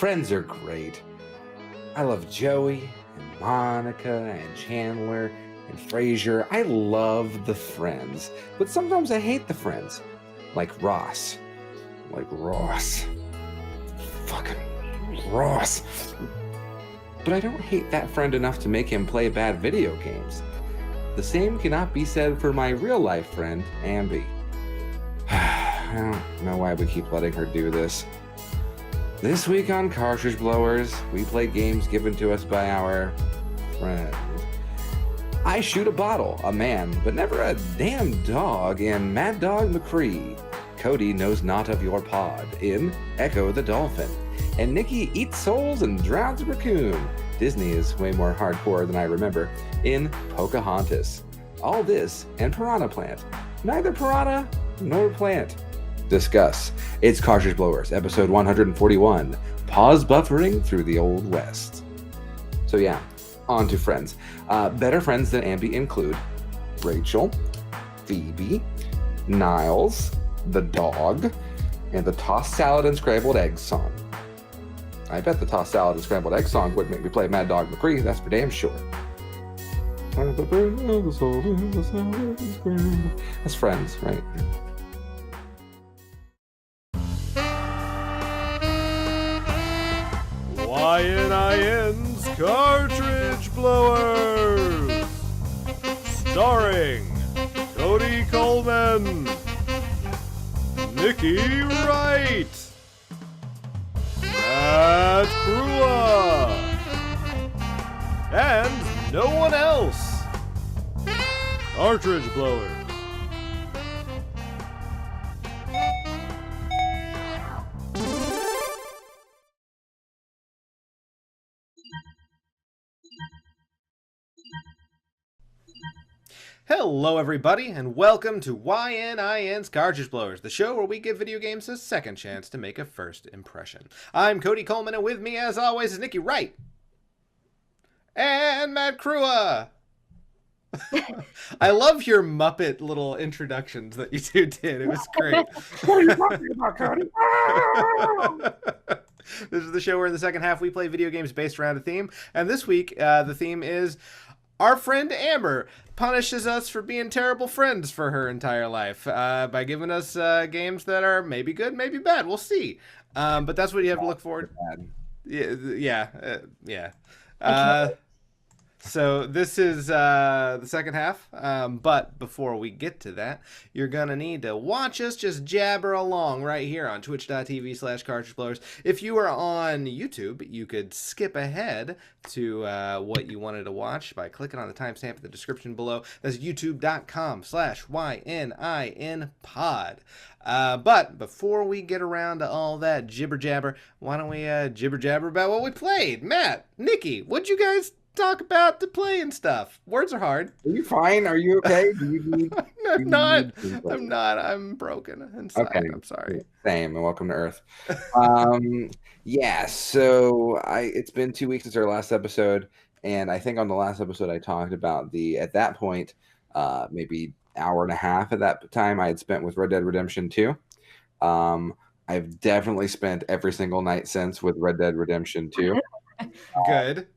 Friends are great. I love Joey and Monica and Chandler and Frasier. I love the Friends, but sometimes I hate the Friends. Like Ross. Fucking Ross. But I don't hate that friend enough to make him play bad video games. The same cannot be said for my real-life friend, Ambi. I don't know why we keep letting her do this. This week on Cartridge Blowers, we play games given to us by our friends. I shoot a bottle, a man, but never a damn dog in Mad Dog McCree. Cody knows not of your pod in Ecco the Dolphin. And Nikki eats souls and drowns a raccoon. Disney is way more hardcore than I remember in Pocahontas. All this and Piranha Plant. Neither piranha nor plant. Discuss. It's Cartridge Blowers, episode 141. Pause buffering through the Old West. So yeah, on to friends. Better friends than Ambi include Rachel, Phoebe, Niles, the dog, and the tossed salad and scrambled eggs song. I bet the tossed salad and scrambled eggs song would make me play Mad Dog McCree, that's for damn sure. That's friends, right? YNIN's Cartridge Blowers, starring Cody Coleman, Nikki Wright, Matt Crua, and no one else. Cartridge Blowers. Hello everybody, and welcome to YNIN's Cartridge Blowers, the show where we give video games a second chance to make a first impression. I'm Cody Coleman, and with me as always is Nikki Wright. And Matt Crua. I love your Muppet little introductions that you two did. It was great. What are you talking about, Cody? This is the show where in the second half we play video games based around a theme. And this week, the theme is our friend Amber punishes us for being terrible friends for her entire life by giving us games that are maybe good, maybe bad. We'll see. But that's what you have to look forward to. Yeah. So this is the second half, but before we get to that, you're going to need to watch us just jabber along right here on twitch.tv/cartridgeblowers. If you are on YouTube, you could skip ahead to what you wanted to watch by clicking on the timestamp in the description below. That's youtube.com/YNINpod. But before we get around to all that jibber jabber, why don't we jibber jabber about what we played? Matt, Nikki, what'd you guys talk about the play and stuff? Words are hard. Are you fine? Are you okay? Do you need, I'm not. I'm broken inside. Okay. I'm sorry. Same, and welcome to Earth. Yeah, so it's been 2 weeks since our last episode, and I think on the last episode I talked about at that point, maybe hour and a half at that time I had spent with Red Dead Redemption 2. I've definitely spent every single night since with Red Dead Redemption 2. Good.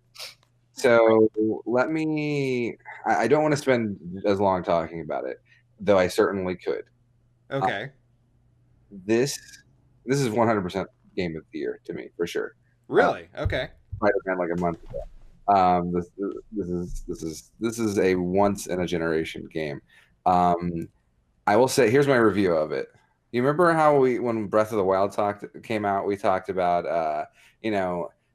So I don't want to spend as long talking about it, though I certainly could. Okay. This is 100% game of the year to me, for sure. Really? Okay. Might have been like a month ago. This is a once in a generation game. I will say, here's my review of it. You remember how when Breath of the Wild came out, we talked about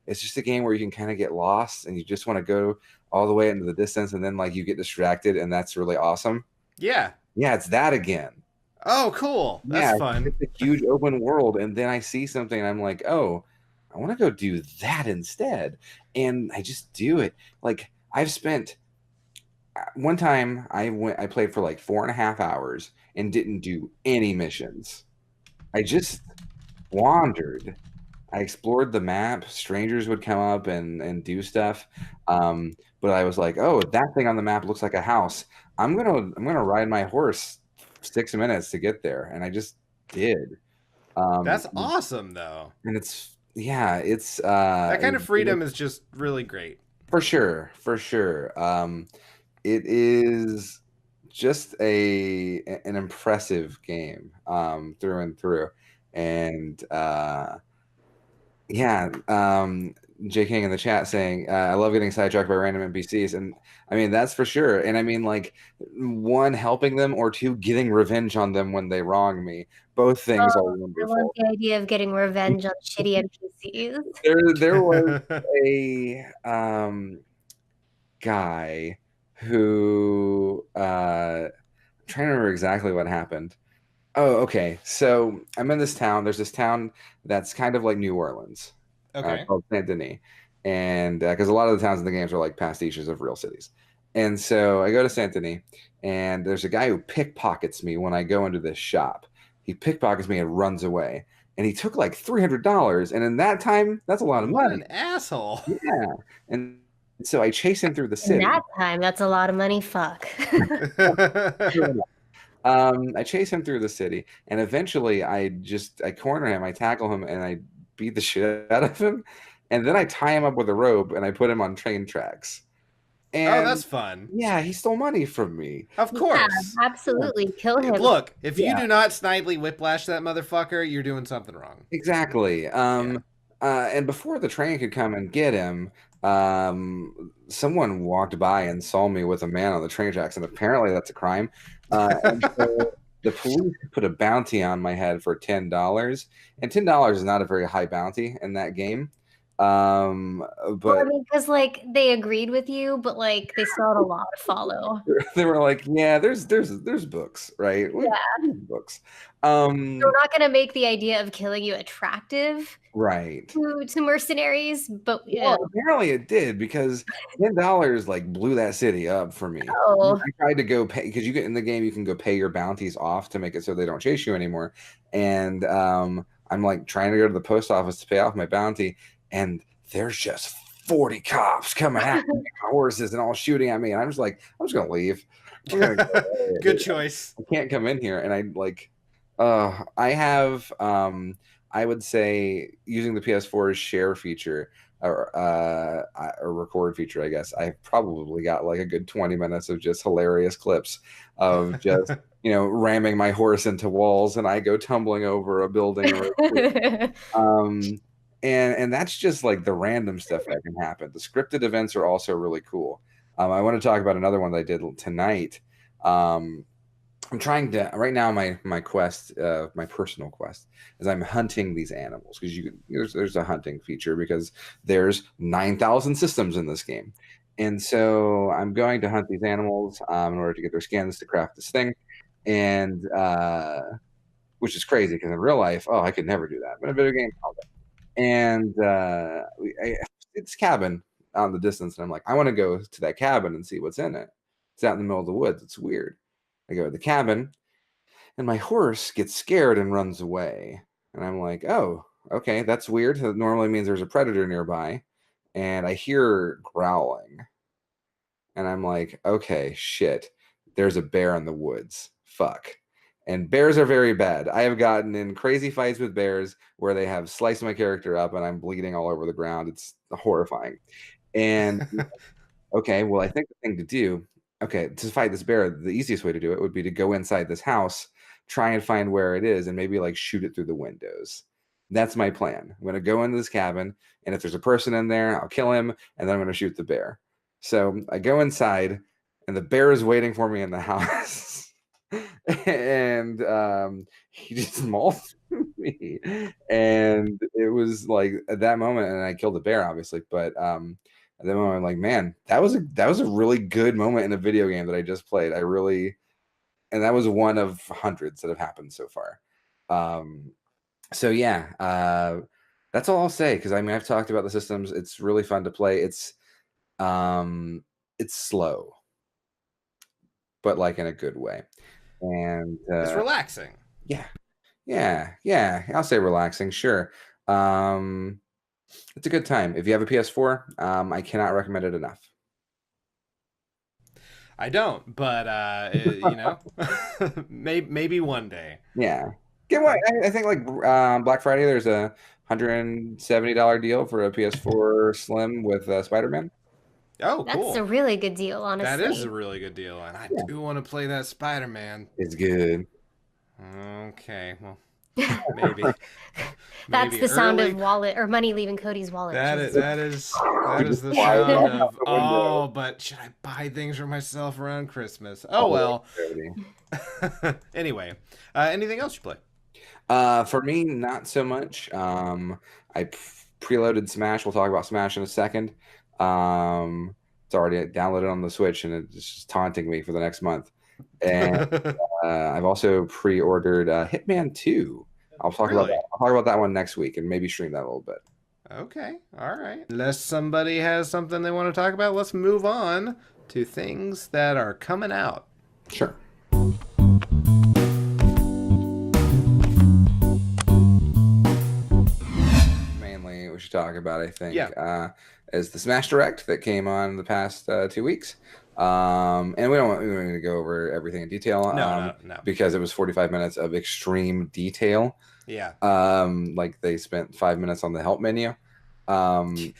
it's just a game where you can kind of get lost and you just want to go all the way into the distance, and then like you get distracted, and that's really awesome. Yeah. Yeah, it's that again. Oh, cool. That's fun. It's a huge open world, and then I see something and I'm like, oh, I want to go do that instead. And I just do it. Like, I've spent one time I played for like 4.5 hours and didn't do any missions. I just wandered. I explored the map. Strangers would come up and do stuff. But I was like, oh, that thing on the map looks like a house. I'm gonna ride my horse 6 minutes to get there, and I just did. That's awesome, though. And it's yeah, it's That kind of freedom is just really great. for sure, for sure. It is just an impressive game, through and through. And yeah, J King in the chat saying, I love getting sidetracked by random NPCs. And I mean, that's for sure. And I mean, like, one, helping them, or two, getting revenge on them when they wrong me. Both things are Oh, I love wonderful. the idea of getting revenge on shitty NPCs. There was a guy who I'm trying to remember exactly what happened. Oh, okay. So I'm in this town. There's this town that's kind of like New Orleans, Okay. called Saint Denis, and because a lot of the towns in the games are like pastiches of real cities. And so I go to Saint Denis, and there's a guy who pickpockets me when I go into this shop. He pickpockets me and runs away, and he took like $300. And in that time, that's a lot of What money. an asshole. Yeah. And so I chase him through the In city. that time, that's a lot of money. Fuck. I chase him through the city, and eventually I corner him, I tackle him, and I beat the shit out of him, and then I tie him up with a rope and I put him on train tracks. Oh, And that's fun. yeah, he stole money from me. Of Yeah, course. absolutely. Kill him. Look, if you Yeah. do not snidely whiplash that motherfucker, you're doing something wrong. Exactly. And before the train could come and get him, someone walked by and saw me with a man on the train tracks, and apparently that's a crime. And so the police put a bounty on my head for $10, and $10 is not a very high bounty in that game. Well, I But mean, because like they agreed with you, but like they still had a law to follow. they were like, "Yeah, there's books, right? Yeah. Books." We're not gonna make the idea of killing you attractive Right. to mercenaries, but yeah. Well, apparently it did, because $10 like blew that city up for me. Oh, I tried to go pay, because you get in the game, you can go pay your bounties off to make it so they don't chase you anymore. And I'm like trying to go to the post office to pay off my bounty, and there's just 40 cops coming at me, horses and all shooting at me, and I'm just like, I'm just gonna leave. I'm gonna go away. Good choice. I can't come in here. And I like, I have, I would say, using the PS4's share feature, or record feature, I guess, I've probably got like a good 20 minutes of just hilarious clips of just, ramming my horse into walls and I go tumbling over a building. And that's just like the random stuff that can happen. The scripted events are also really cool. I want to talk about another one that I did tonight. I'm trying to right now. My quest, my personal quest, is I'm hunting these animals, because there's a hunting feature, because there's 9,000 systems in this game, and so I'm going to hunt these animals in order to get their skins to craft this thing, and which is crazy, because in real life, I could never do that, but in a video game, I'll do. And it's cabin out in the distance, and I'm like, I want to go to that cabin and see what's in it. It's out in the middle of the woods. It's weird. I go to the cabin, and my horse gets scared and runs away. And I'm like, oh, okay, that's weird. That normally means there's a predator nearby. And I hear growling. And I'm like, okay, shit. There's a bear in the woods. Fuck. And bears are very bad. I have gotten in crazy fights with bears where they have sliced my character up and I'm bleeding all over the ground. It's horrifying. And okay, well, I think the thing to do, to fight this bear, the easiest way to do it would be to go inside this house, try and find where it is, and maybe like shoot it through the windows. That's my plan. I'm going to go into this cabin, and if there's a person in there, I'll kill him, and then I'm going to shoot the bear. So I go inside, and the bear is waiting for me in the house. And he just mauled me. And it was like at that moment, and I killed the bear, obviously, but at that moment, I'm like, man, that was a really good moment in a video game that I just played. And that was one of hundreds that have happened so far. So yeah, that's all I'll say, because I mean, I've talked about the systems. It's really fun to play. It's slow, but like in a good way. And it's relaxing. Yeah. I'll say relaxing, sure. It's a good time. If you have a PS4, I cannot recommend it enough. I don't, but maybe one day. Yeah. Get one. I think like Black Friday, there's a $170 deal for a PS4 Slim with Spider-Man. Oh, That's cool. a really good deal, honestly. That is a really good deal, and I do want to play that Spider-Man. It's good. Okay, well, maybe. That's the sound early. of wallet or money leaving Cody's wallet. That is the Fly sound out of, the window. but should I buy things for myself around Christmas? Oh, well. Anyway, anything else you play? For me, not so much. I preloaded Smash. We'll talk about Smash in a second. It's already downloaded on the Switch, and it's just taunting me for the next month. And I've also pre-ordered Hitman 2. I'll talk about that. I'll talk about that one next week, and maybe stream that a little bit. Okay, all right. Unless somebody has something they want to talk about, let's move on to things that are coming out. Sure. Mainly, we should talk about, I think, is the Smash Direct that came on the past 2 weeks. And we don't want to go over everything in detail. No. Because it was 45 minutes of extreme detail. Yeah. Like they spent 5 minutes on the help menu. Yeah,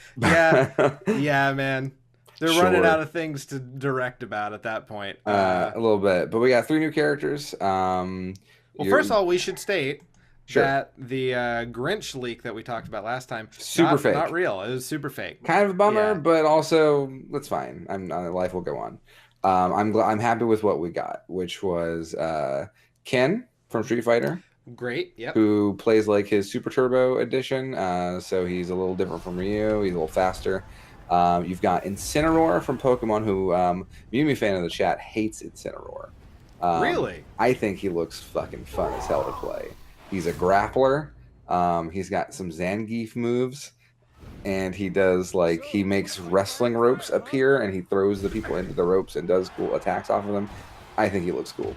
man. They're running out of things to direct about at that point. A little bit, but we got 3 new characters. Well, first of all, we should state that the Grinch leak that we talked about last time, super fake, not real. It was super fake. Kind of a bummer, but also that's fine. Life will go on. I'm happy with what we got, which was Ken from Street Fighter. Great, yep. Who plays like his Super Turbo edition, so he's a little different from Ryu. He's a little faster. You've got Incineroar from Pokemon, who Mimi fan of the chat hates Incineroar. Really? I think he looks fucking fun as hell to play. He's a grappler. He's got some Zangief moves, and he does he makes wrestling ropes appear, and he throws the people into the ropes and does cool attacks off of them. I think he looks cool.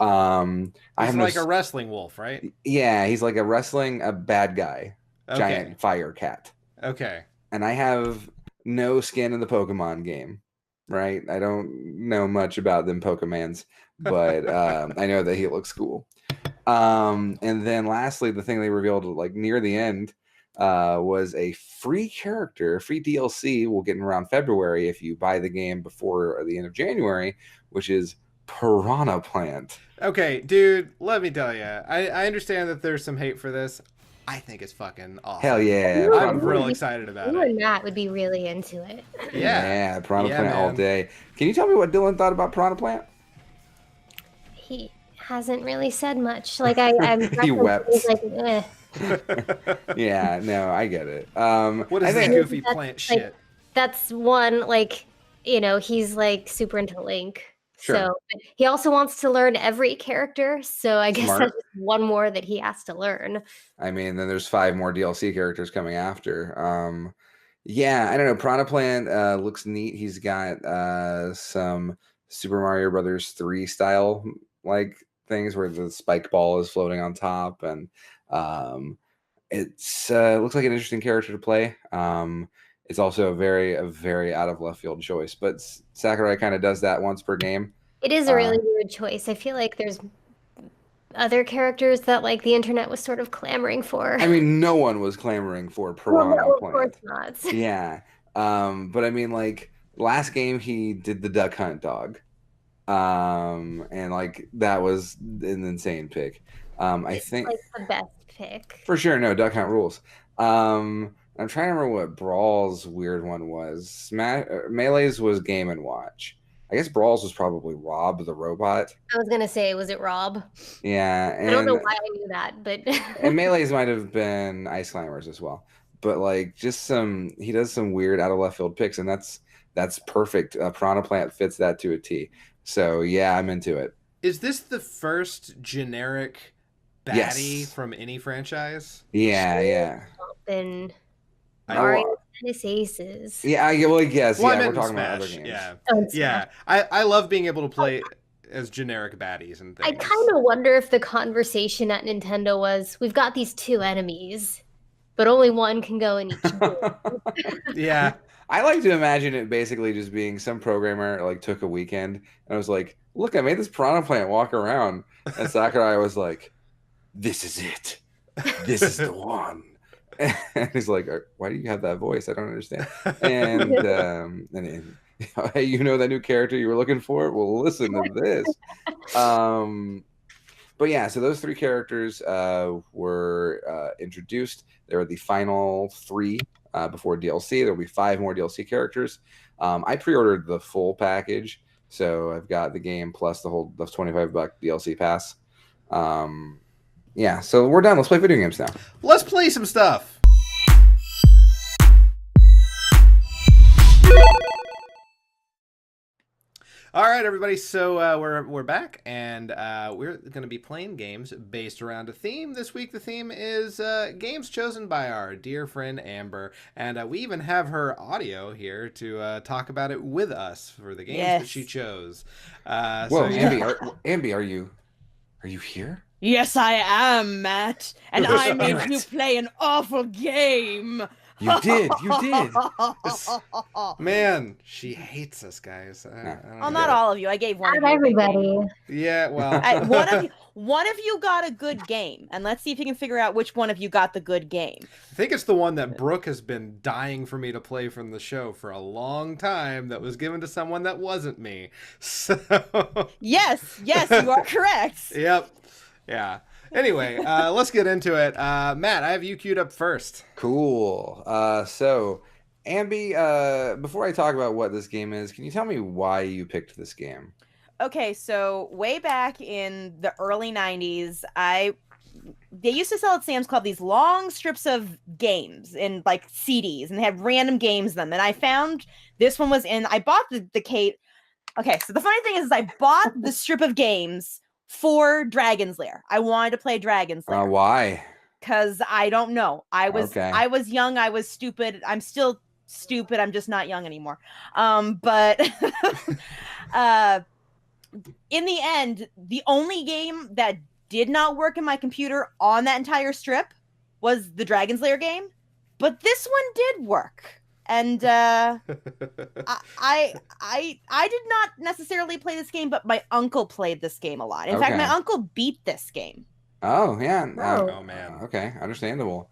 He's like a wrestling wolf, right? Yeah, he's like a bad guy, giant fire cat. Okay. And I have no skin in the Pokemon game, right? I don't know much about them Pokemans, but I know that he looks cool. And then lastly, the thing they revealed near the end was a free character, free DLC. We'll get in around February if you buy the game before the end of January, which is Piranha Plant. Okay, dude, let me tell you. I understand that there's some hate for this. I think it's fucking awesome. Hell yeah. I'm real excited about it. You and Matt would be really into it. Yeah. Piranha Plant all day. Can you tell me what Dylan thought about Piranha Plant? He hasn't really said much. I'm he wept. He's like, eh. Yeah, no, I get it. What is this goofy plant shit? That's one, he's super into Link. Sure. So he also wants to learn every character. So I guess Smart. that's one more that he has to learn. I mean, then there's 5 more DLC characters coming after. Yeah, I don't know. Piranha Plant looks neat. He's got some Super Mario Brothers 3 style things where the spike ball is floating on top, and it's looks like an interesting character to play. It's also a very out of left field choice, but Sakurai kind of does that once per game. It is a really weird choice. I feel like there's other characters that the internet was sort of clamoring for. I mean, no one was clamoring for Piranha Plant. Of course not. Yeah, but I mean, last game he did the Duck Hunt dog, and that was an insane pick. I think the best pick for sure. No, Duck Hunt rules. I'm trying to remember what Brawl's weird one was. Melee's was Game & Watch. I guess Brawl's was probably Rob the robot. I was gonna say, was it Rob? Yeah, I don't know why I knew that, but and Melee's might have been Ice Climbers as well. But he does some weird out of left field picks, and that's perfect. Piranha Plant fits that to a T. So yeah, I'm into it. Is this the first generic baddie from any franchise? Yeah. Then Mario Tennis Aces. Yeah, I guess. Well, we're talking about other games. Yeah. I love being able to play as generic baddies and things. I kind of wonder if the conversation at Nintendo was, we've got these 2 enemies, but only one can go in each game. Yeah. I like to imagine it basically just being some programmer took a weekend and was like, look, I made this Piranha Plant walk around. And Sakurai was like, this is it. This is the one. And he's like, why do you have that voice? I don't understand. And hey, you know that new character you were looking for? Well, listen to this. But yeah, so those three characters were introduced. They were the final three before DLC. There'll be 5 more DLC characters. I pre-ordered the full package, so I've got the game plus the $25 DLC pass. Yeah, so we're done. Let's play video games now. Let's play some stuff. All right, everybody. So we're back, and we're going to be playing games based around a theme. This week, the theme is games chosen by our dear friend Amber, and we even have her audio here to talk about it with us for the games that she chose. Whoa, so, yeah. Amby, are you here? Yes, I am, Matt, and I made you play an awful game. You did. Man, she hates us, guys. Not all of you. I gave one. Not everybody. Yeah, well, one of you got a good game, and let's see if you can figure out which one of you got the good game. I think it's the one that Brooke has been dying for me to play from the show for a long time. That was given to someone that wasn't me. So yes, you are correct. Yep. Yeah. Anyway, let's get into it. Matt, I have you queued up first. Cool. So, Amby, before I talk about what this game is, can you tell me why you picked this game? Okay, so way back in the early 90s, they used to sell at Sam's Club these long strips of games in like CDs, and they had random games in them. And I found this one was in. I bought the Kate. Okay, so the funny thing is I bought the strip of games for Dragon's Lair. I wanted to play Dragon's Lair. Why? Because I don't know. I was young. I was stupid. I'm still stupid. I'm just not young anymore. But in the end, the only game that did not work in my computer on that entire strip was the Dragon's Lair game. But this one did work. And I did not necessarily play this game, but my uncle played this game a lot. In fact, my uncle beat this game. Oh, yeah. Oh, man. Okay, understandable.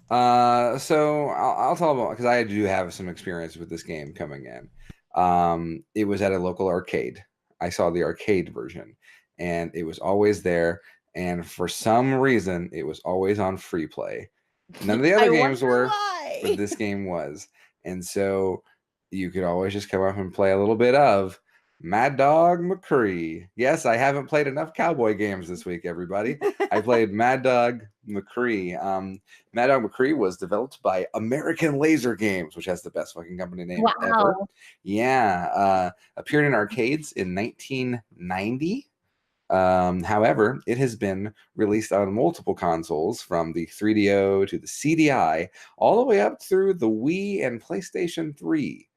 So I'll tell about, because I do have some experience with this game coming in. It was at a local arcade. I saw the arcade version, and it was always there. And for some reason, it was always on free play. None of the other games were, but this game was. And so you could always just come up and play a little bit of Mad Dog McCree. Yes, I haven't played enough cowboy games this week, everybody. I played Mad Dog McCree. Mad Dog McCree was developed by American Laser Games, which has the best fucking company name ever. Yeah. Appeared in arcades in 1990. However, it has been released on multiple consoles, from the 3DO to the CDI, all the way up through the Wii and PlayStation 3.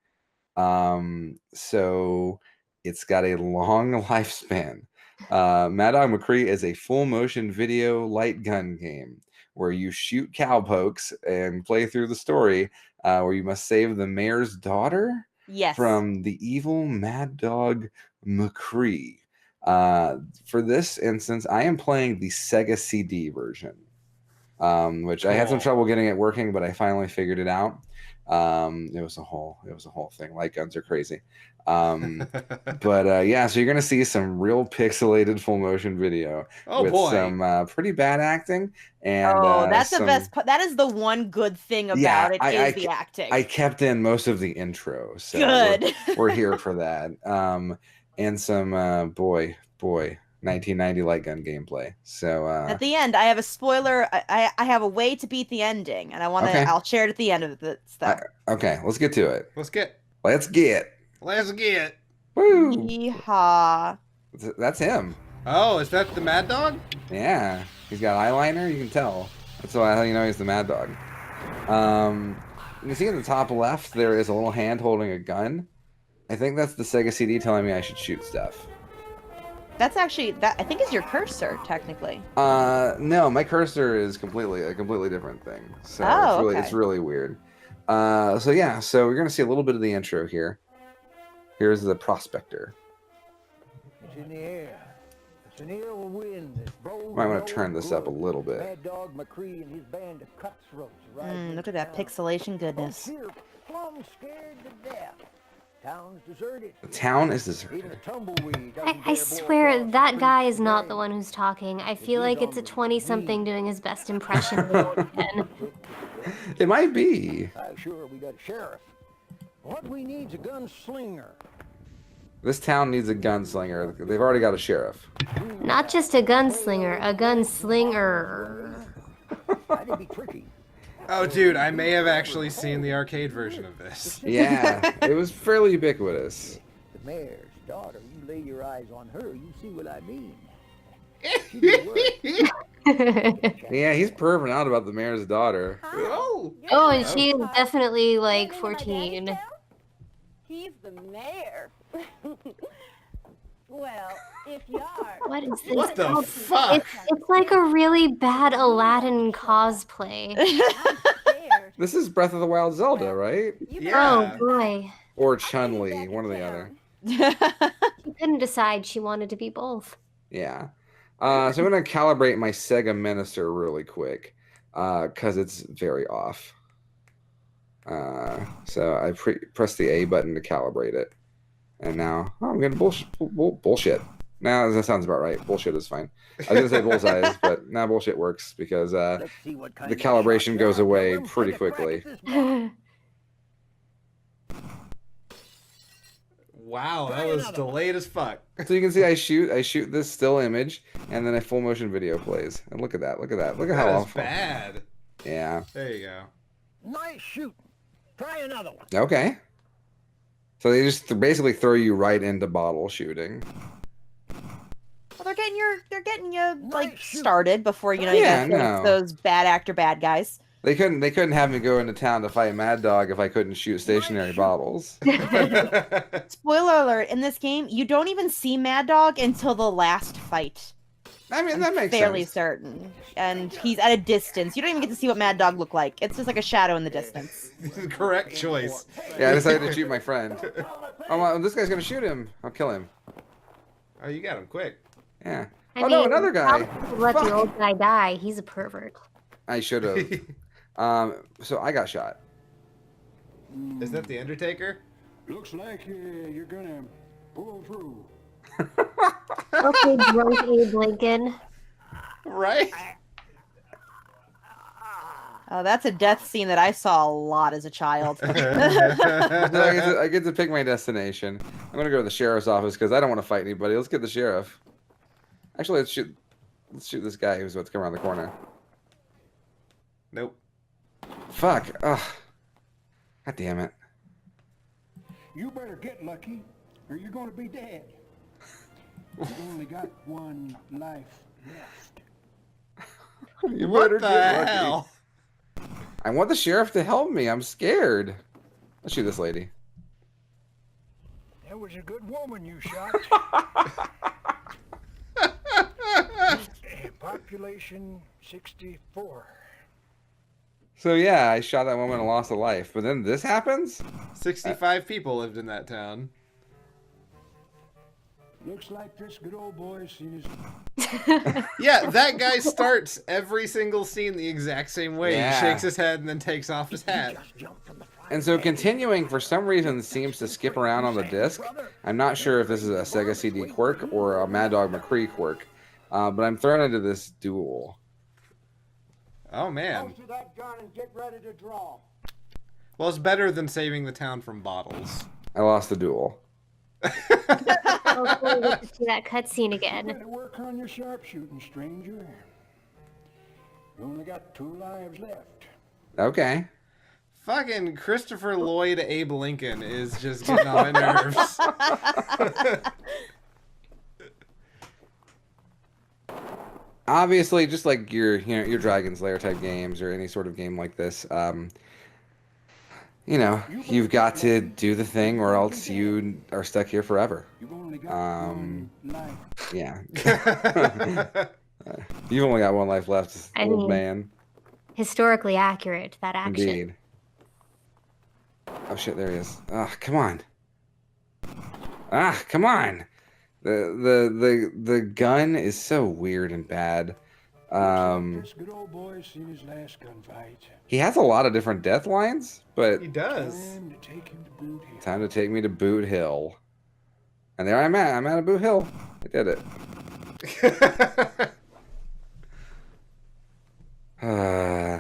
So it's got a long lifespan. Mad Dog McCree is a full motion video light gun game where you shoot cowpokes and play through the story, where you must save the mayor's daughter from the evil Mad Dog McCree. For this instance, I am playing the Sega CD version, which I had some trouble getting it working, but I finally figured it out. It was a whole thing. Light guns are crazy. But yeah, so you're gonna see some real pixelated full motion video with some pretty bad acting. And that's the best part. That is the one good thing about it is the acting. I kept in most of the intro, so good. We're here for that. And some 1990 light gun gameplay. So at the end, I have a spoiler. I have a way to beat the ending, and I'll share it at the end of the stuff. Okay, let's get to it. Let's get. Woo! Yeehaw! That's him. Oh, is that the Mad Dog? Yeah, he's got eyeliner. You can tell. That's why you know he's the Mad Dog. You can see in the top left there is a little hand holding a gun. I think that's the Sega CD telling me I should shoot stuff. That's actually I think is your cursor technically. No, my cursor is a completely different thing. So it's really weird. So yeah, so we're gonna see a little bit of the intro here. Here's the prospector. It's in the air. Might want to turn this up a little bit. Mad Dog McCree and his band of cutthroats. Look at that pixelation goodness. Plumb scared to death. Town's deserted. The town is deserted. Even a tumbleweed I swear that guy is not the one who's talking. I feel like it's a 20-something doing his best impression of the again. It might be. Sure, we got a sheriff. What we need's a gunslinger. This town needs a gunslinger. They've already got a sheriff. Not just a gunslinger, a gunslinger. That'd be tricky. Oh, dude, I may have actually seen the arcade version of this. Yeah, it was fairly ubiquitous. The mayor's daughter, you lay your eyes on her, you see what I mean. Yeah, he's perving out about the mayor's daughter. Oh, Oh, and she's definitely like 14. He's the mayor. Well, if you are. What is this? what the Oh, fuck? it's like a really bad Aladdin cosplay. This is Breath of the Wild Zelda, right? Yeah. Oh boy. Or Chun-Li, one or the other. She couldn't decide she wanted to be both. Yeah. So I'm going to calibrate my Sega Minister really quick because it's very off. So I press the A button to calibrate it. And now I'm going to bullshit. Now that sounds about right. Bullshit is fine. I was going to say bullseyes, but now bullshit works because the calibration goes away pretty quickly. Wow, that was delayed as fuck. So you can see I shoot this still image, and then a full motion video plays. And look at that. Look at that. Look at how That is awful. bad. Yeah. There you go. Nice shooting. Try another one. Okay. So they just basically throw you right into bottle shooting. Well, they're getting you like started before you Yeah, get to no. those bad actor bad guys. They couldn't have me go into town to fight Mad Dog if I couldn't shoot stationary bottles. Spoiler alert: in this game, you don't even see Mad Dog until the last fight. I mean, that makes Fairly sense. certain, and he's at a distance. You don't even get to see what Mad Dog looked like. It's just like a shadow in the distance. Correct choice. Yeah, I decided to shoot my friend. Oh, well, this guy's gonna shoot him. I'll kill him. Oh, you got him quick. Yeah. I Oh mean, no, another guy. Let Fuck. the old guy die. He's a pervert. I should have. So I got shot. Is that the Undertaker? Looks like you're gonna pull through. Okay, drunk Abe Lincoln. Right? Oh, that's a death scene that I saw a lot as a child. No, I get to pick my destination. I'm gonna go to the sheriff's office because I don't want to fight anybody. Let's get the sheriff. Actually, let's shoot this guy who's about to come around the corner. Nope. Fuck. Ugh. God damn it. You better get lucky, or you're gonna be dead. You've only got one life left. You What better the get lucky. hell? I want the sheriff to help me. I'm scared. Let's shoot this lady. That was a good woman you shot. Population 64. So yeah, I shot that woman and lost a life. But then this happens? 65 people lived in that town. Looks like this good old boy's seen his... Yeah, that guy starts every single scene the exact same way. Yeah. He shakes his head and then takes off his hat. And so continuing, for some reason, seems to skip around on the disc. I'm not sure if this is a Sega CD quirk or a Mad Dog McCree quirk. But I'm thrown into this duel. Oh, man. Go to that gun and get ready to draw. Well, it's better than saving the town from bottles. I lost the duel. Hopefully we get to see that cutscene again. Better work on your sharpshooting, stranger. You only got 2 lives left. Okay. Fucking Christopher Lloyd Abe Lincoln is just getting on my nerves. Obviously, just like your Dragon's Lair type games or any sort of game like this, you've got to do the thing or else you are stuck here forever. You've only got one life. Yeah. You've only got one life left, I old mean, man. Historically accurate, that action. Indeed. Oh shit, there he is. Ah, come on. Ah, come on. The gun is so weird and bad. This good old boy's seen his last gunfight. He has a lot of different death lines, but He does. Time to take him to Boot Hill. time to take me to Boot Hill. And there I'm at. I'm at a Boot Hill. I did it.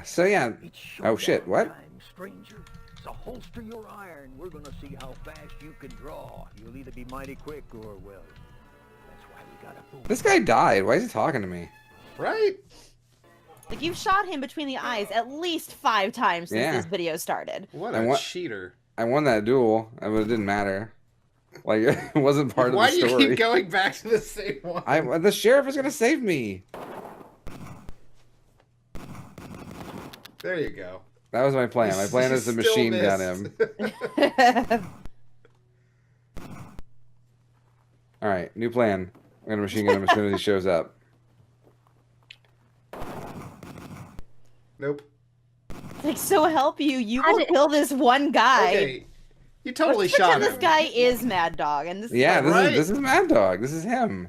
So yeah. It's Oh shit, what? showdown time, stranger. So holster your iron. We're gonna see how fast you can draw. You'll either be mighty quick or, well, that's why we gotta move. This guy died. Why is he talking to me? Right? Like, you've shot him between the eyes at least 5 times since Yeah. this video started. What And a what- cheater. I won that duel, but it didn't matter. Like, it wasn't part Why of do the you story. keep going back to the same one? The sheriff is gonna save me. There you go. That was my plan. My plan You is to still machine gun missed. him. All right, new plan. I'm gonna machine gun him as soon as he shows up. Nope. Like, so help you, you How will did- kill this one guy. Okay. You totally Let's shot pretend him. this guy is Mad Dog, and this Yeah, is this Right. is Mad Dog. This is him.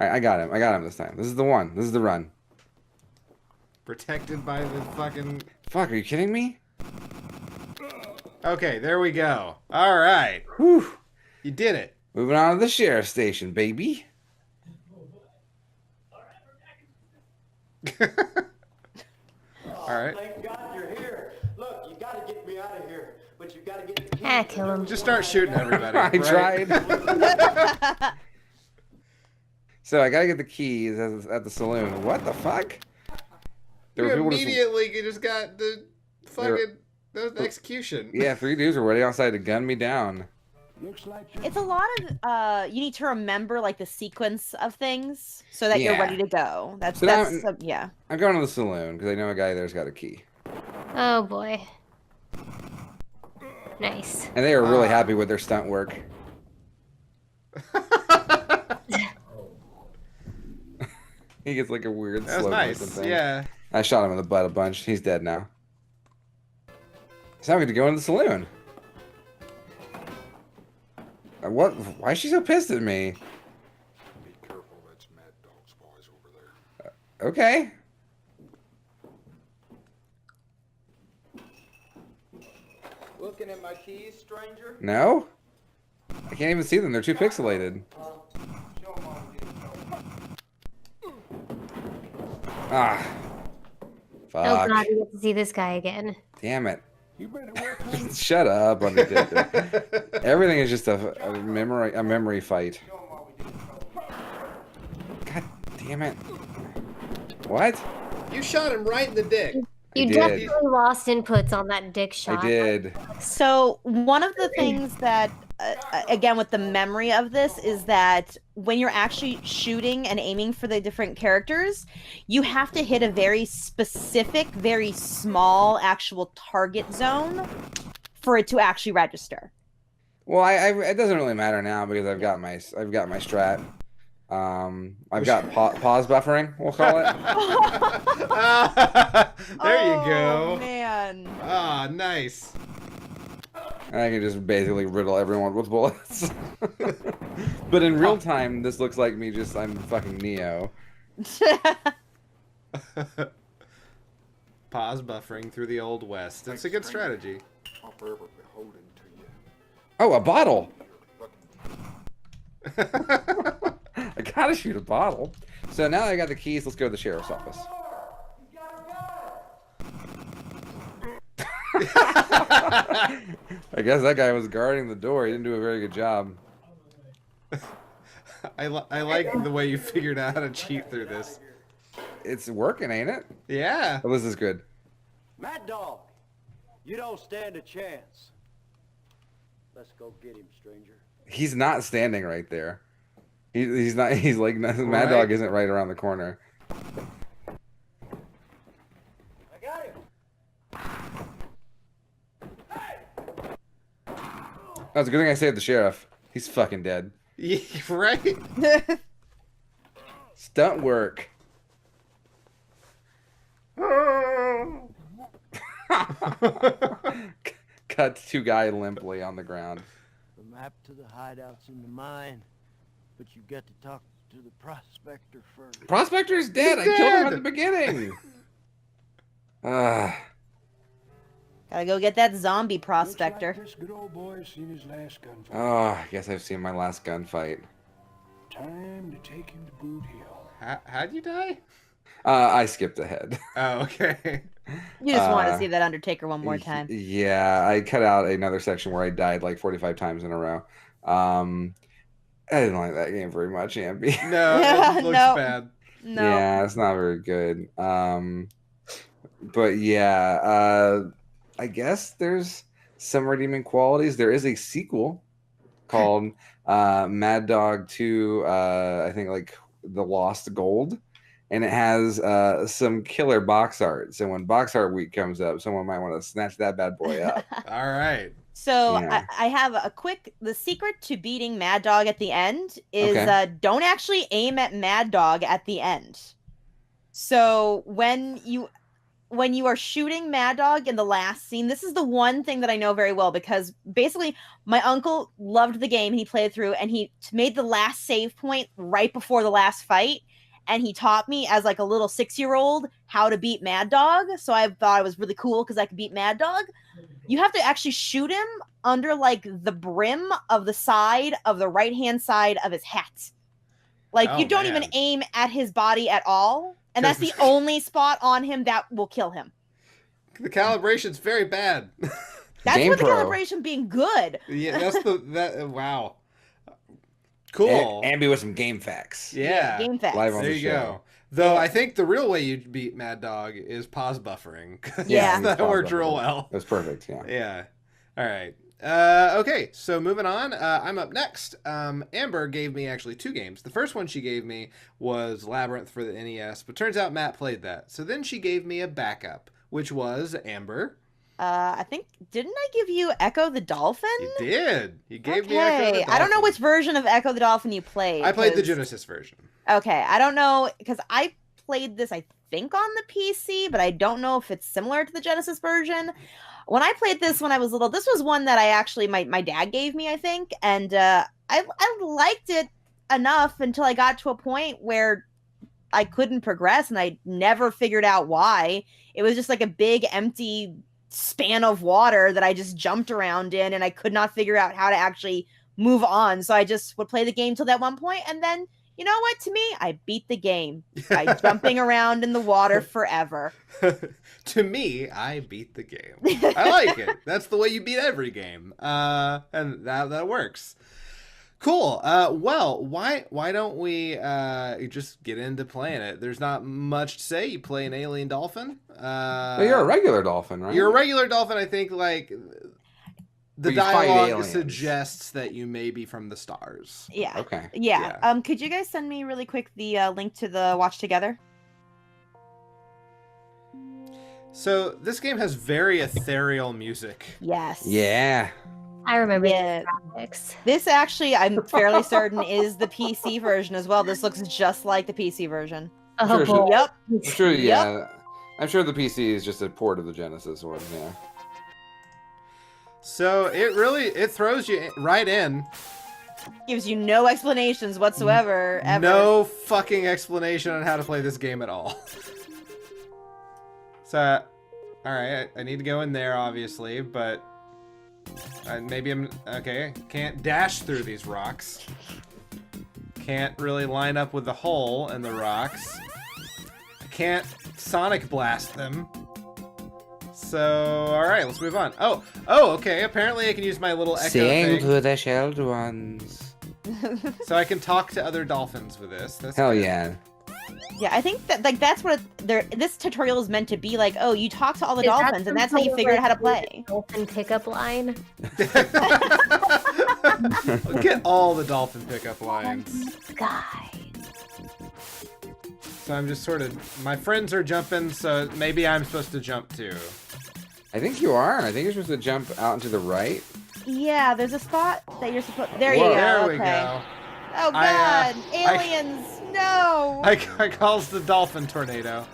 All right, I got him. I got him this time. This is the one. This is the run. Protected by the fucking... Fuck, are you kidding me? Okay, there we go. All right. Whew. You did it. Moving on to the sheriff's station, baby. All right. Thank God you're here. Look, you gotta get me out of here, but you gotta get the Ah, kill him. Just start shooting everybody. I right? tried. So I gotta get the keys at the saloon. What the fuck? There You were people just- immediately just got the There- fucking the execution. Yeah, 3 dudes were waiting outside to gun me down. Looks like you're It's a lot of you need to remember like the sequence of things so that you're Yeah. ready to go. That's So now- yeah. I'm going to the saloon because I know a guy there's got a key. Oh boy. Nice. And they are really happy with their stunt work. He gets like a weird That was slow nice. motion thing. Yeah. I shot him in the butt a bunch. He's dead now. So now we get to go into the saloon. What? Why is she so pissed at me? Be careful, that's Mad Dog's boys over there. Okay. Looking at my keys, stranger? No? I can't even see them. They're too pixelated. Show 'em all we did. Ah. Oh Fuck. god, we get to see this guy again. Damn it. You better work on Shut up, Undertaker. Everything is just a memory fight. Show 'em all we did. God damn it. What? You shot him right in the dick. You did. definitely lost inputs on that dick shot. I did. So one of the things that again with the memory of this is that when you're actually shooting and aiming for the different characters, you have to hit a very specific, very small actual target zone for it to actually register. Well, it doesn't really matter now because I've got my strat. I've got pause buffering. We'll call it. There you Oh, go. man. Ah, nice. And I can just basically riddle everyone with bullets. But in real time, this looks like me. I'm fucking Neo. Pause buffering through the old west. It's a good strategy. I'll forever beholden to you. Oh, a bottle. I gotta shoot a bottle. So now I got the keys. Let's go to the sheriff's office. I guess that guy was guarding the door. He didn't do a very good job. I like the way you figured out how to cheat through this. It's working, ain't it? Yeah. Oh, this is good. Mad Dog, you don't stand a chance. Let's go get him, stranger. He's not standing right there. He's not. He's like Mad Right. Dog isn't right around the corner. I got him. That's a good thing I saved the sheriff. He's fucking dead. Yeah, right? Stunt work. Cut to guy limply on the ground. The map to the hideouts in the mine. but you got to talk to the prospector first. Prospector's dead. I He's killed him dead. at the beginning. Gotta go get that zombie Looks prospector. like this good old boy's seen his last gunfight. Oh, I guess I've seen my last gunfight. Time to take him to Boot Hill. How'd you die? I skipped ahead. Oh, okay. You just want to see that Undertaker one more time. Yeah, I cut out another section where I died like 45 times in a row. I didn't like that game very much, Ambi. No, it looks No. bad. No. Yeah, it's not very good. But yeah, I guess there's some redeeming qualities. There is a sequel called Mad Dog 2, I think like The Lost Gold. And it has some killer box art. So when box art week comes up, someone might want to snatch that bad boy up. All right. So Yeah. I have the secret to beating Mad Dog at the end is Okay. don't actually aim at Mad Dog at the end. So when you are shooting Mad Dog in the last scene, this is the one thing that I know very well because basically my uncle loved the game and he played through and he made the last save point right before the last fight. And he taught me as like a little 6-year-old how to beat Mad Dog. So I thought it was really cool because I could beat Mad Dog. You have to actually shoot him under like the brim of the side of the right-hand side of his hat. Like Oh, you don't man. even aim at his body at all. And that's 'Cause- the only spot on him that will kill him. The calibration's very bad. That's Game with the Pro. calibration being good. Yeah, wow. Cool. Ambi with some game facts. Yeah. Game facts. Live on There the you show. go. Though I think the real way you beat Mad Dog is pause buffering. 'Cause Yeah. that Pause worked real button. well. That's perfect. Yeah. Yeah. All right. Okay, so moving on. I'm up next. Amber gave me actually 2 games. The first one she gave me was Labyrinth for the NES, but turns out Matt played that. So then she gave me a backup, which was Amber. I think, didn't I give you Ecco the Dolphin? You did. You gave me Ecco the Okay. I don't know Dolphin. which version of Ecco the Dolphin you played. I played the 'cause- Genesis version. Okay, I don't know because I played this, I think, on the PC, but I don't know if it's similar to the Genesis version. When I played this when I was little, this was one that I actually my dad gave me, I think, and I liked it enough until I got to a point where I couldn't progress, and I never figured out why. It was just like a big empty span of water that I just jumped around in, and I could not figure out how to actually move on. So I just would play the game till that one point, and then you know what? To me, I beat the game by jumping around in the water forever. To me, I beat the game. I like it. That's the way you beat every game, and that works. Cool. Well, why don't we just get into playing it? There's not much to say. You play an alien dolphin. But you're a regular dolphin, right? You're a regular dolphin. I think like the But you fight dialogue aliens. suggests that you may be from the stars. Yeah. Okay. Yeah. Could you guys send me really quick the link to the Watch Together? So this game has very ethereal music. Yes. Yeah. I remember Yeah. the graphics. This actually, I'm fairly certain, is the PC version as well. This looks just like the PC version. Oh Sure, sure. boy. Yep. I'm sure. Yeah. I'm sure the PC is just a port of the Genesis one. Yeah. So it throws you right in. Gives you no explanations whatsoever. Ever. No fucking explanation on how to play this game at all. So, all right, I need to go in there, obviously, but maybe I'm okay. Can't dash through these rocks. Can't really line up with the hole in the rocks. I can't sonic blast them. So, all right, let's move on. Oh, okay. Apparently, I can use my little echo thing, to the shelled ones. so I can talk to other dolphins with this. That's Hell good. yeah. Yeah, I think that that's what this tutorial is meant to be like. Oh, you talk to all the Is that dolphins, and that's how some you sort figure of, out how to like, play. Dolphin pickup line. Get all the dolphin pickup lines. Guy. So I'm just sort of, my friends are jumping, so maybe I'm supposed to jump too. I think you are. I think you're supposed to jump out and to the right. Yeah, there's a spot that you're supposed. There Whoa. you go. There okay. we go. Oh I, God, aliens! No. I calls the dolphin tornado.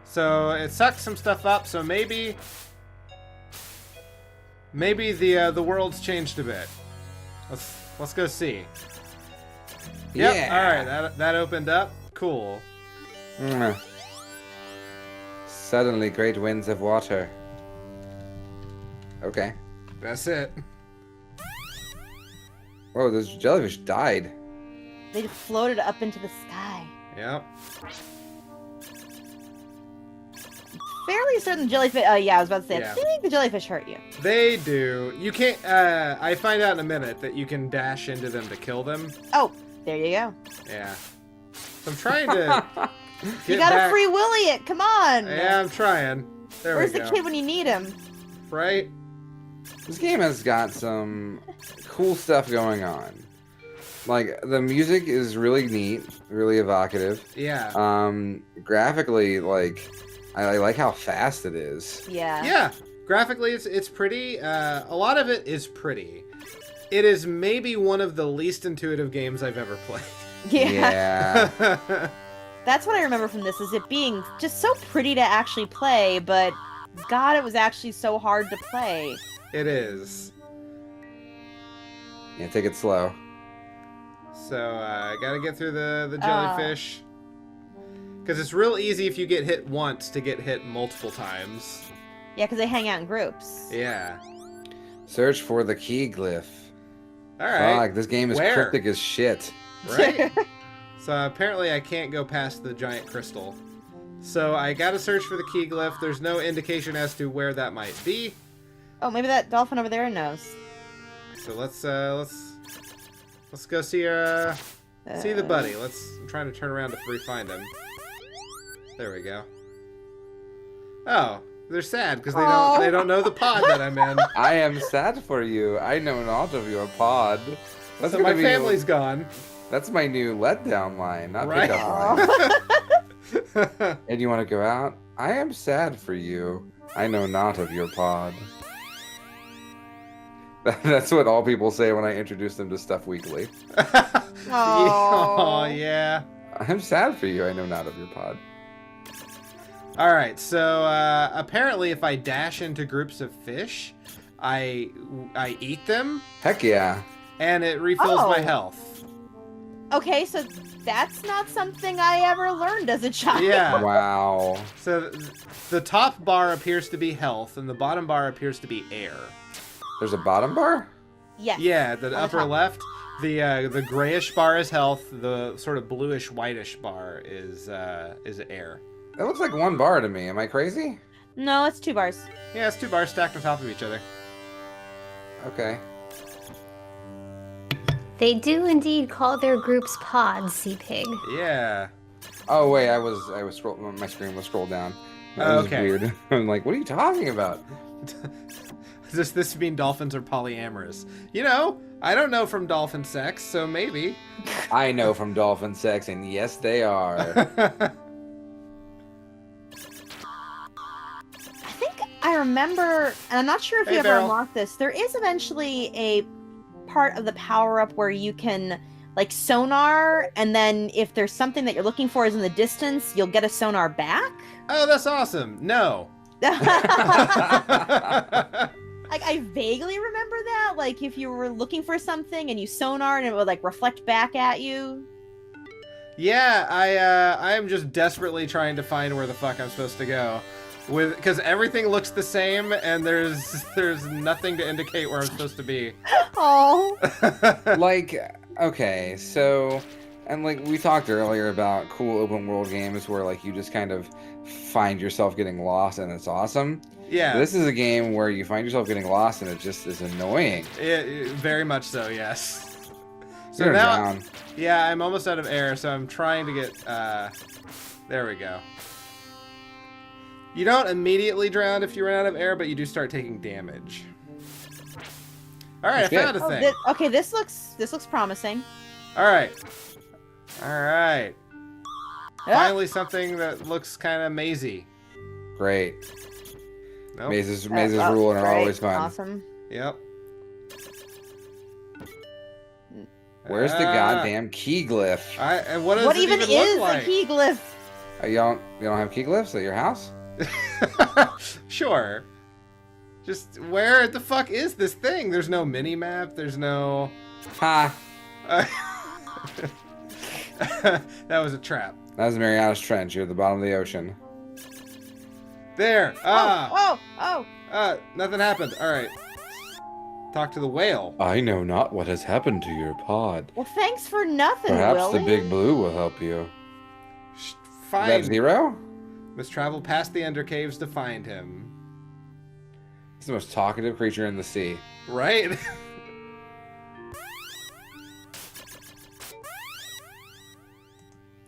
So it sucks some stuff up. So maybe the world's changed a bit. Let's go see. Yep. Yeah. All right. That opened up. Cool. Mm. Suddenly, great winds of water. Okay. That's it. Whoa, those jellyfish died. They just floated up into the sky. Yep. Fairly certain jellyfish. Yeah, I was about to say. Yeah. I think the jellyfish hurt you. They do. You can't. I find out in a minute that you can dash into them to kill them. Oh, there you go. Yeah. So I'm trying to. You get gotta back. free willy it. Come on. Yeah, I'm trying. There Where's we the go. kid when you need him? Right? This game has got some cool stuff going on. Like, the music is really neat, really evocative. Yeah. Graphically, like, I like how fast it is. Yeah. Yeah. Graphically, it's pretty. A lot of it is pretty. It is maybe one of the least intuitive games I've ever played. Yeah. Yeah. That's what I remember from this, is it being just so pretty to actually play, but God, it was actually so hard to play. It is. Yeah, take it slow. So, I gotta get through the jellyfish. Because it's real easy if you get hit once to get hit multiple times. Yeah, because they hang out in groups. Yeah. Search for the key glyph. Alright. Fuck, this game is Where? cryptic as shit. Right? So apparently I can't go past the giant crystal. So I gotta search for the key glyph. There's no indication as to where that might be. Oh, maybe that dolphin over there knows. So let's go see the buddy. I'm trying to turn around to find him. There we go. Oh, they're sad because they don't know the pod that I'm in. I am sad for you. I know not of your pod. That's So gonna my be- family's gone. That's my new letdown line, not Right. pickup line. And you want to go out? I am sad for you. I know not of your pod. That's what all people say when I introduce them to Stuff Weekly. Oh yeah. I'm sad for you. I know not of your pod. All right. So apparently, if I dash into groups of fish, I eat them, Heck yeah. and it refills my Oh. health. Okay, so that's not something I ever learned as a child. Yeah. Wow. So the top bar appears to be health, and the bottom bar appears to be air. There's a bottom bar? Yes. Yeah, the the upper top. left, the grayish bar is health. The sort of bluish whitish bar is air. That looks like one bar to me. Am I crazy? No, it's 2 bars. Yeah, it's 2 bars stacked on top of each other. Okay. They do indeed call their groups pods, Sea Pig. Yeah. Oh wait, I was scrolling. My screen was scrolled down. That Oh, was okay. weird. I'm like, what are you talking about? Does this mean dolphins are polyamorous? You know, I don't know from dolphin sex, so maybe. I know from dolphin sex, and yes, they are. I think I remember, and I'm not sure if Hey, you ever Beryl. unlocked this, there is eventually a part of the power-up where you can, like, sonar, and then if there's something that you're looking for is in the distance, you'll get a sonar back? Oh, that's awesome. No. Like, I vaguely remember that, like, if you were looking for something and you sonar and it would, like, reflect back at you. Yeah, I am just desperately trying to find where the fuck I'm supposed to go, because everything looks the same and there's nothing to indicate where I'm supposed to be. Oh. Like, okay, so, and like we talked earlier about cool open world games where like you just kind of find yourself getting lost and it's awesome. Yeah, This is a game where you find yourself getting lost and it just is annoying. very much so. Yes. So You're now, down. yeah, I'm almost out of air, so I'm trying to get. There we go. You don't immediately drown if you run out of air, but you do start taking damage. All right, I Shit. found a Oh, thing. okay, this looks promising. All right. Ah, Finally, something that looks kind of mazy. Great. Nope. Mazes oh, rule and are great, always fun. Awesome. Yep. Where's the Ah. goddamn key glyph? And what does What it even look is like? a key glyph? You don't have key glyphs at your house? Sure. Just where the fuck is this thing? There's no mini map. There's no. Ha! That was a trap. That was Mariana's Trench. You're at the bottom of the ocean. There. Oh. Nothing happened. All right. Talk to the whale. I know not what has happened to your pod. Well, thanks for nothing, Perhaps Willie. the big blue will help you. Is Fine. that 0? Must travel past the Ender Caves to find him. He's the most talkative creature in the sea. Right?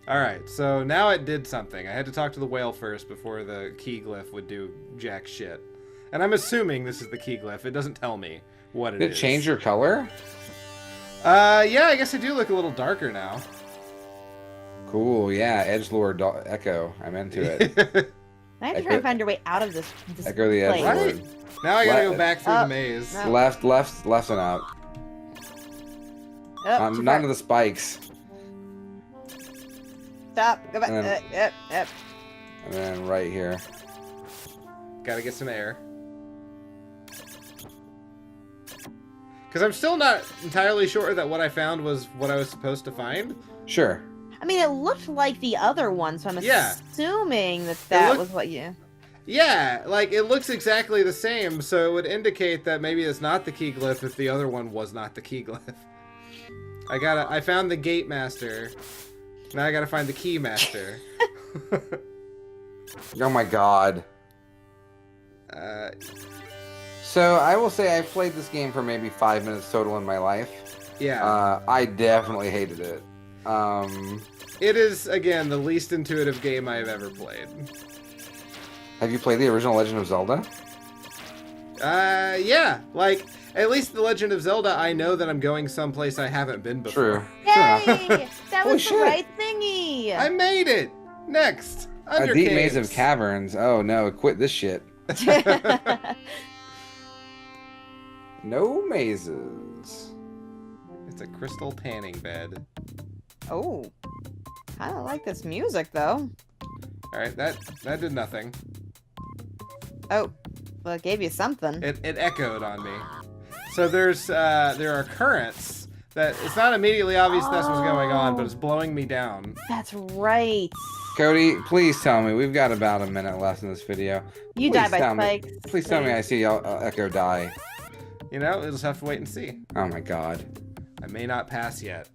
Alright, so now it did something. I had to talk to the whale first before the key glyph would do jack shit. And I'm assuming this is the key glyph. It doesn't tell me what it Did is. it change your color? Yeah, I guess I do look a little darker now. Cool, yeah. Edgelord Echo. I'm into it. I have to try and find your way out of this Echo the place. Edgelord. Right? Now I gotta go back through the maze. no. Left and up. Oh, too None far. of the spikes. Stop. Go back. And then- Yep. And then right here. Gotta get some air. Because I'm still not entirely sure that what I found was what I was supposed to find. Sure. I mean, it looked like the other one, so I'm Yeah. assuming that looked- was what you... Yeah, like it looks exactly the same, so it would indicate that maybe it's not the key glyph if the other one was not the key glyph. I found the gate master. Now I gotta find the key master. Oh my god. So I will say I've played this game for maybe 5 minutes total in my life. Yeah. I definitely hated it. It is, again, the least intuitive game I've ever played. Have you played the original Legend of Zelda? Yeah. Like, at least the Legend of Zelda, I know that I'm going someplace I haven't been before. True. Yay! That Holy was the shit. right thingy! I made it! Next! A deep maze of caverns. Oh no, quit this shit. No mazes. It's a crystal tanning bed. Oh. I don't like this music, though. Alright, that did nothing. Oh. Well, it gave you something. It echoed on me. So there are currents that it's not immediately obvious that's what's going on, but it's blowing me down. That's right. Cody, please tell me. We've got about a minute left in this video. You Please die by tell me- spikes. Please tell me I see Echo die. You know, we'll just have to wait and see. Oh my god. I may not pass yet.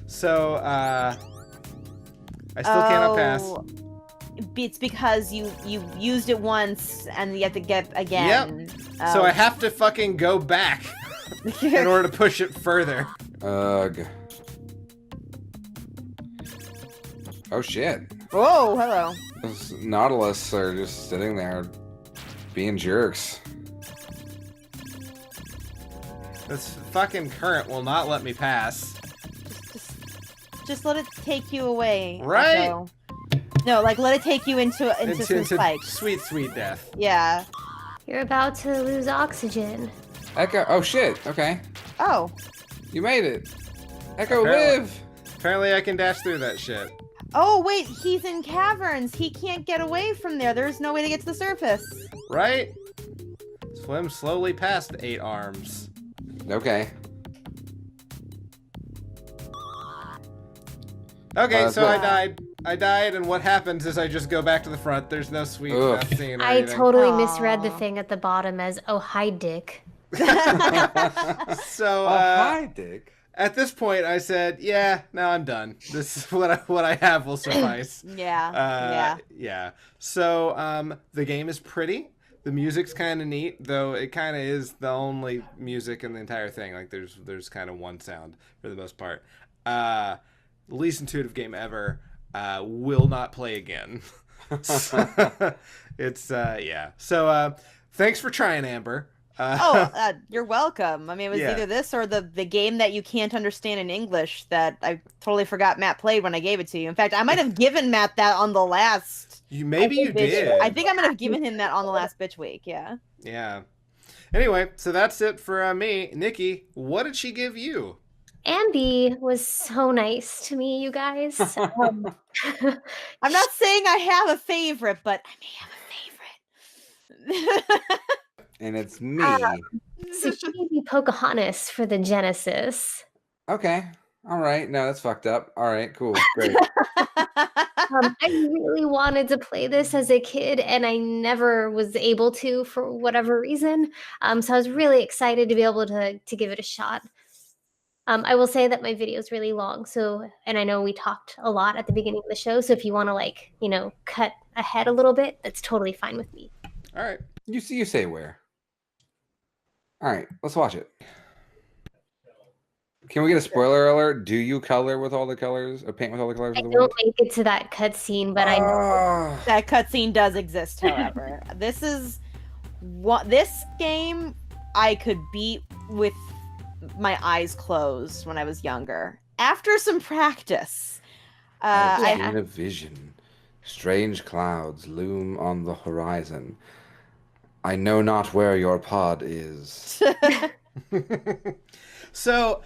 So, I still cannot pass. It's because you used it once and you have to get again. So I have to fucking go back in order to push it further. Ugh. Oh shit. Whoa, hello. Those Nautilus are just sitting there being jerks. This fucking current will not let me pass. Just let it take you away. Right? Echo. No, like let it take you into some spikes. Sweet, sweet death. Yeah. You're about to lose oxygen. Echo. Oh shit. Okay. Oh. You made it. Echo, Apparently. live. Apparently I can dash through that shit. Oh wait, he's in caverns. He can't get away from there. There's no way to get to the surface. Right? Swim slowly past 8 arms. Okay. Okay, so but- I died, and what happens is I just go back to the front. There's no sweet Ugh. scene or I anything. totally Aw. misread the thing at the bottom as, oh, hi, dick. So, Hi, Dick. at this point, I said, yeah, now I'm done. This is what I have will suffice. Yeah. Yeah. So, the game is pretty. The music's kind of neat, though it kind of is the only music in the entire thing. Like, there's kind of one sound for the most part. Least intuitive game ever. Will not play again. It's, yeah. So, thanks for trying, Amber. You're welcome. I mean, it was Yeah. either this or the game that you can't understand in English that I totally forgot Matt played when I gave it to you. In fact, I might have given Matt that on the last. Maybe you did. I think I might have given him that on the last bitch week. Yeah. Yeah. Anyway, so that's it for me. Nikki, what did she give you? Ambi was so nice to me, you guys. I'm not saying I have a favorite, but I may have a favorite. And it's me. So she gave me Pocahontas for the Genesis. Okay. All right. No, that's fucked up. All right. Cool. Great. I really wanted to play this as a kid, and I never was able to for whatever reason. So I was really excited to be able to give it a shot. I will say that my video is really long, and I know we talked a lot at the beginning of the show. So if you want to cut ahead a little bit, that's totally fine with me. All right. You say where. All right. Let's watch it. Can we get a spoiler alert? Do you color with all the colors? Or paint with all the colors I of the don't world? make it to that cutscene, but I know. Ah. That cutscene does exist, however. This game I could beat with my eyes closed when I was younger. After some practice. I've yeah. seen a vision. Strange clouds loom on the horizon. I know not where your pod is. So,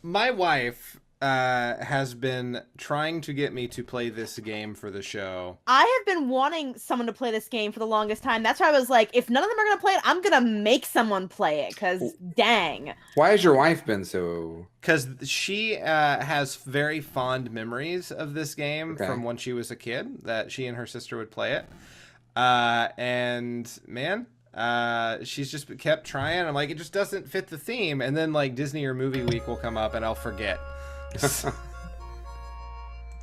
my wife has been trying to get me to play this game for the show. I have been wanting someone to play this game for the longest time. That's why I was like, if none of them are going to play it, I'm going to make someone play it, because dang. Why has your wife been so... Because she has very fond memories of this game from when she was a kid, that she and her sister would play it. And, man... she's just kept trying. I'm like, it just doesn't fit the theme. And then like Disney or Movie Week will come up and I'll forget.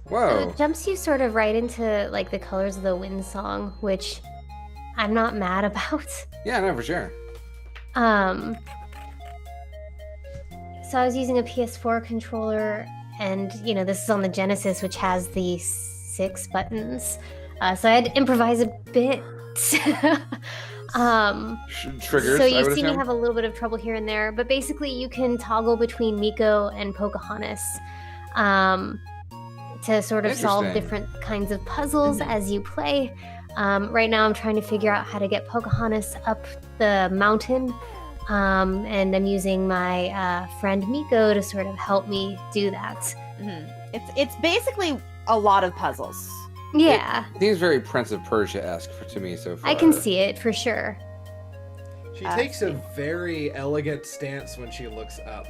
Whoa. So it jumps you sort of right into like the Colors of the Wind song, which I'm not mad about. Yeah, no, for sure. So I was using a PS4 controller, and this is on the Genesis, which has the 6 buttons. So I had to improvise a bit. Triggers, so you I would see me assume? have a little bit of trouble here and there, but basically you can toggle between Miko and Pocahontas to sort of solve Interesting. different kinds of puzzles as you play. Right now I'm trying to figure out how to get Pocahontas up the mountain, and I'm using my friend Miko to sort of help me do that. Mm-hmm. It's basically a lot of puzzles. Yeah, It seems very Prince of Persia-esque to me so far. I can see it for sure. She takes a very elegant stance when she looks up.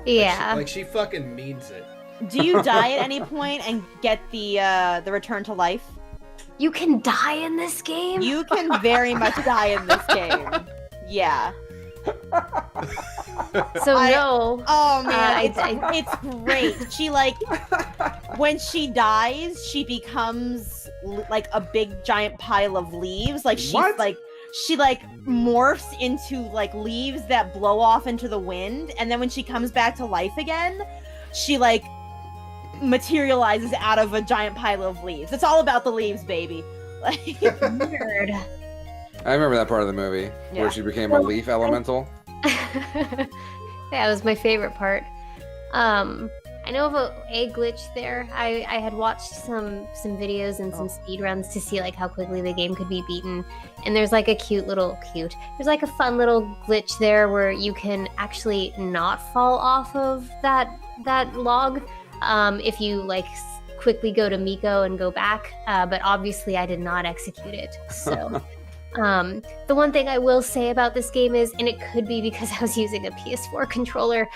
Yeah. Like she fucking means it. Do you die at any point and get the return to life? You can die in this game? You can very much die in this game. Yeah. So no. Oh man, it's great. She when she dies, she becomes like a big giant pile of leaves. Like she morphs into like leaves that blow off into the wind, and then when she comes back to life again, she materializes out of a giant pile of leaves. It's all about the leaves, baby. Weird. I remember that part of the movie where she became a leaf elemental. That was my favorite part. I know of a glitch there. I had watched some videos and some speedruns to see how quickly the game could be beaten, and there's like a there's like a fun little glitch there where you can actually not fall off of that log if you quickly go to Miko and go back, but obviously I did not execute it, so the one thing I will say about this game is, and it could be because I was using a PS4 controller,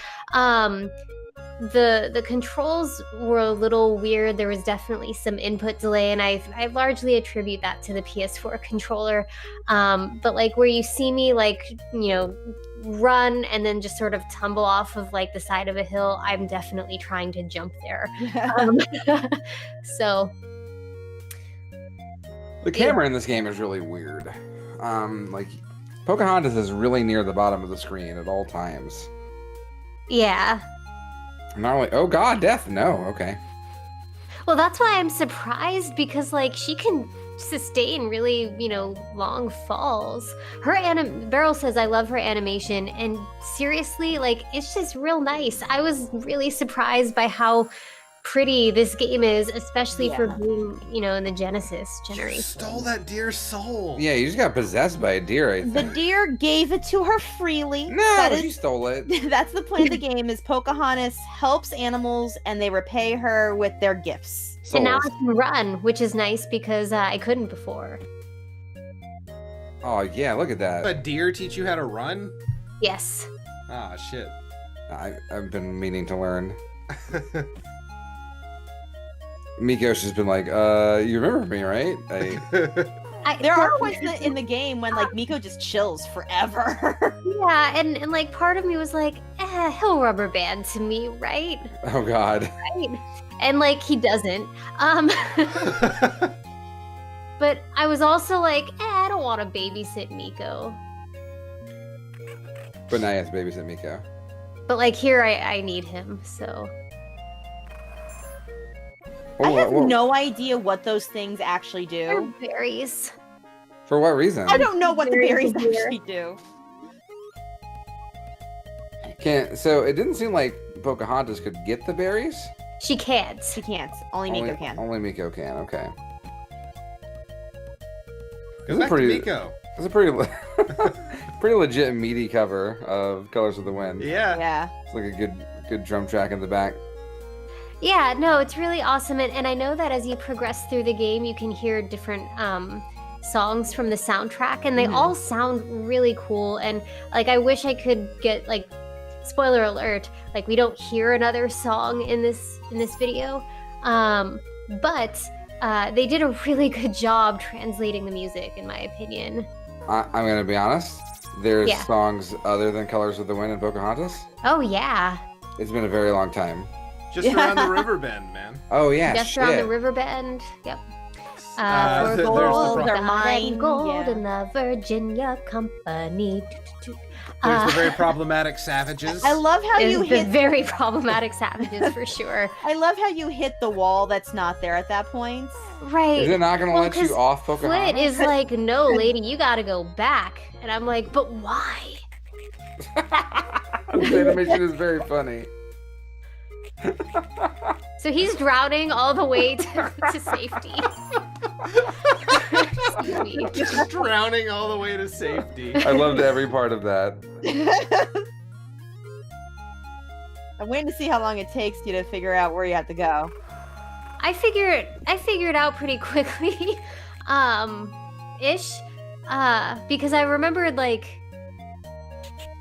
the controls were a little weird. There was definitely some input delay, and I largely attribute that to the PS4 controller. But where you see me run and then just sort of tumble off of the side of a hill, I'm definitely trying to jump there. So the camera in this game is really weird. Pocahontas is really near the bottom of the screen at all times. Yeah. Not only, oh god, death, no, okay. Well, that's why I'm surprised, because she can sustain really, long falls. Beryl says I love her animation, and seriously, it's just real nice. I was really surprised by how pretty this game is, especially for being, in the Genesis generation. You stole that deer's soul. Yeah, you just got possessed by a deer, I think. The deer gave it to her freely. No, she stole it. That's the point of the game, is Pocahontas helps animals and they repay her with their gifts. And now I can run, which is nice because I couldn't before. Oh yeah, look at that. A deer teach you how to run? Yes. Ah, shit. I've been meaning to learn. Miko's just been like, you remember me, right? There are ones in the game when like Miko just chills forever. Yeah, and like part of me was like, he'll rubber band to me, right? Oh God. Right. And like he doesn't. But I was also like, I don't want to babysit Miko. But now you have to babysit Miko. But like here I need him, so. I have no idea what those things actually They're do. berries. For what reason? I don't know what the berries Berries here. actually do. So it didn't seem like Pocahontas could get the berries? She can't. She can't. Only Miko can. Only Miko can, okay. Go back to Miko. It's a pretty pretty legit meaty cover of Colors of the Wind. Yeah. Yeah. It's like a good drum track in the back. Yeah, no, it's really awesome. And I know that as you progress through the game, you can hear different songs from the soundtrack, and they all sound really cool. And like, I wish I could get like, spoiler alert, like we don't hear another song in this video, but they did a really good job translating the music, in my opinion. I'm gonna be honest. There's Yeah. songs other than Colors of the Wind and Pocahontas. Oh yeah, It's been a very long time. Just around the river bend, man. Oh yeah, just shit. around the river bend. Yep. there's For the gold, problem. They're God mine, and gold yeah. in the Virginia Company. There's the very problematic savages. I love how you the hit. very problematic savages for sure. I love how you hit the wall that's not there at that point. Right. Is it not gonna Well, let you 'cause off Pocahontas? Flit is like, no, lady, you gotta go back. And I'm like, but why? This animation is very funny. So he's drowning all the way to safety. Excuse me. Just drowning all the way to safety. I loved every part of that. I'm waiting to see how long it takes you to figure out where you have to go. I figured out pretty quickly, ish, because I remembered like,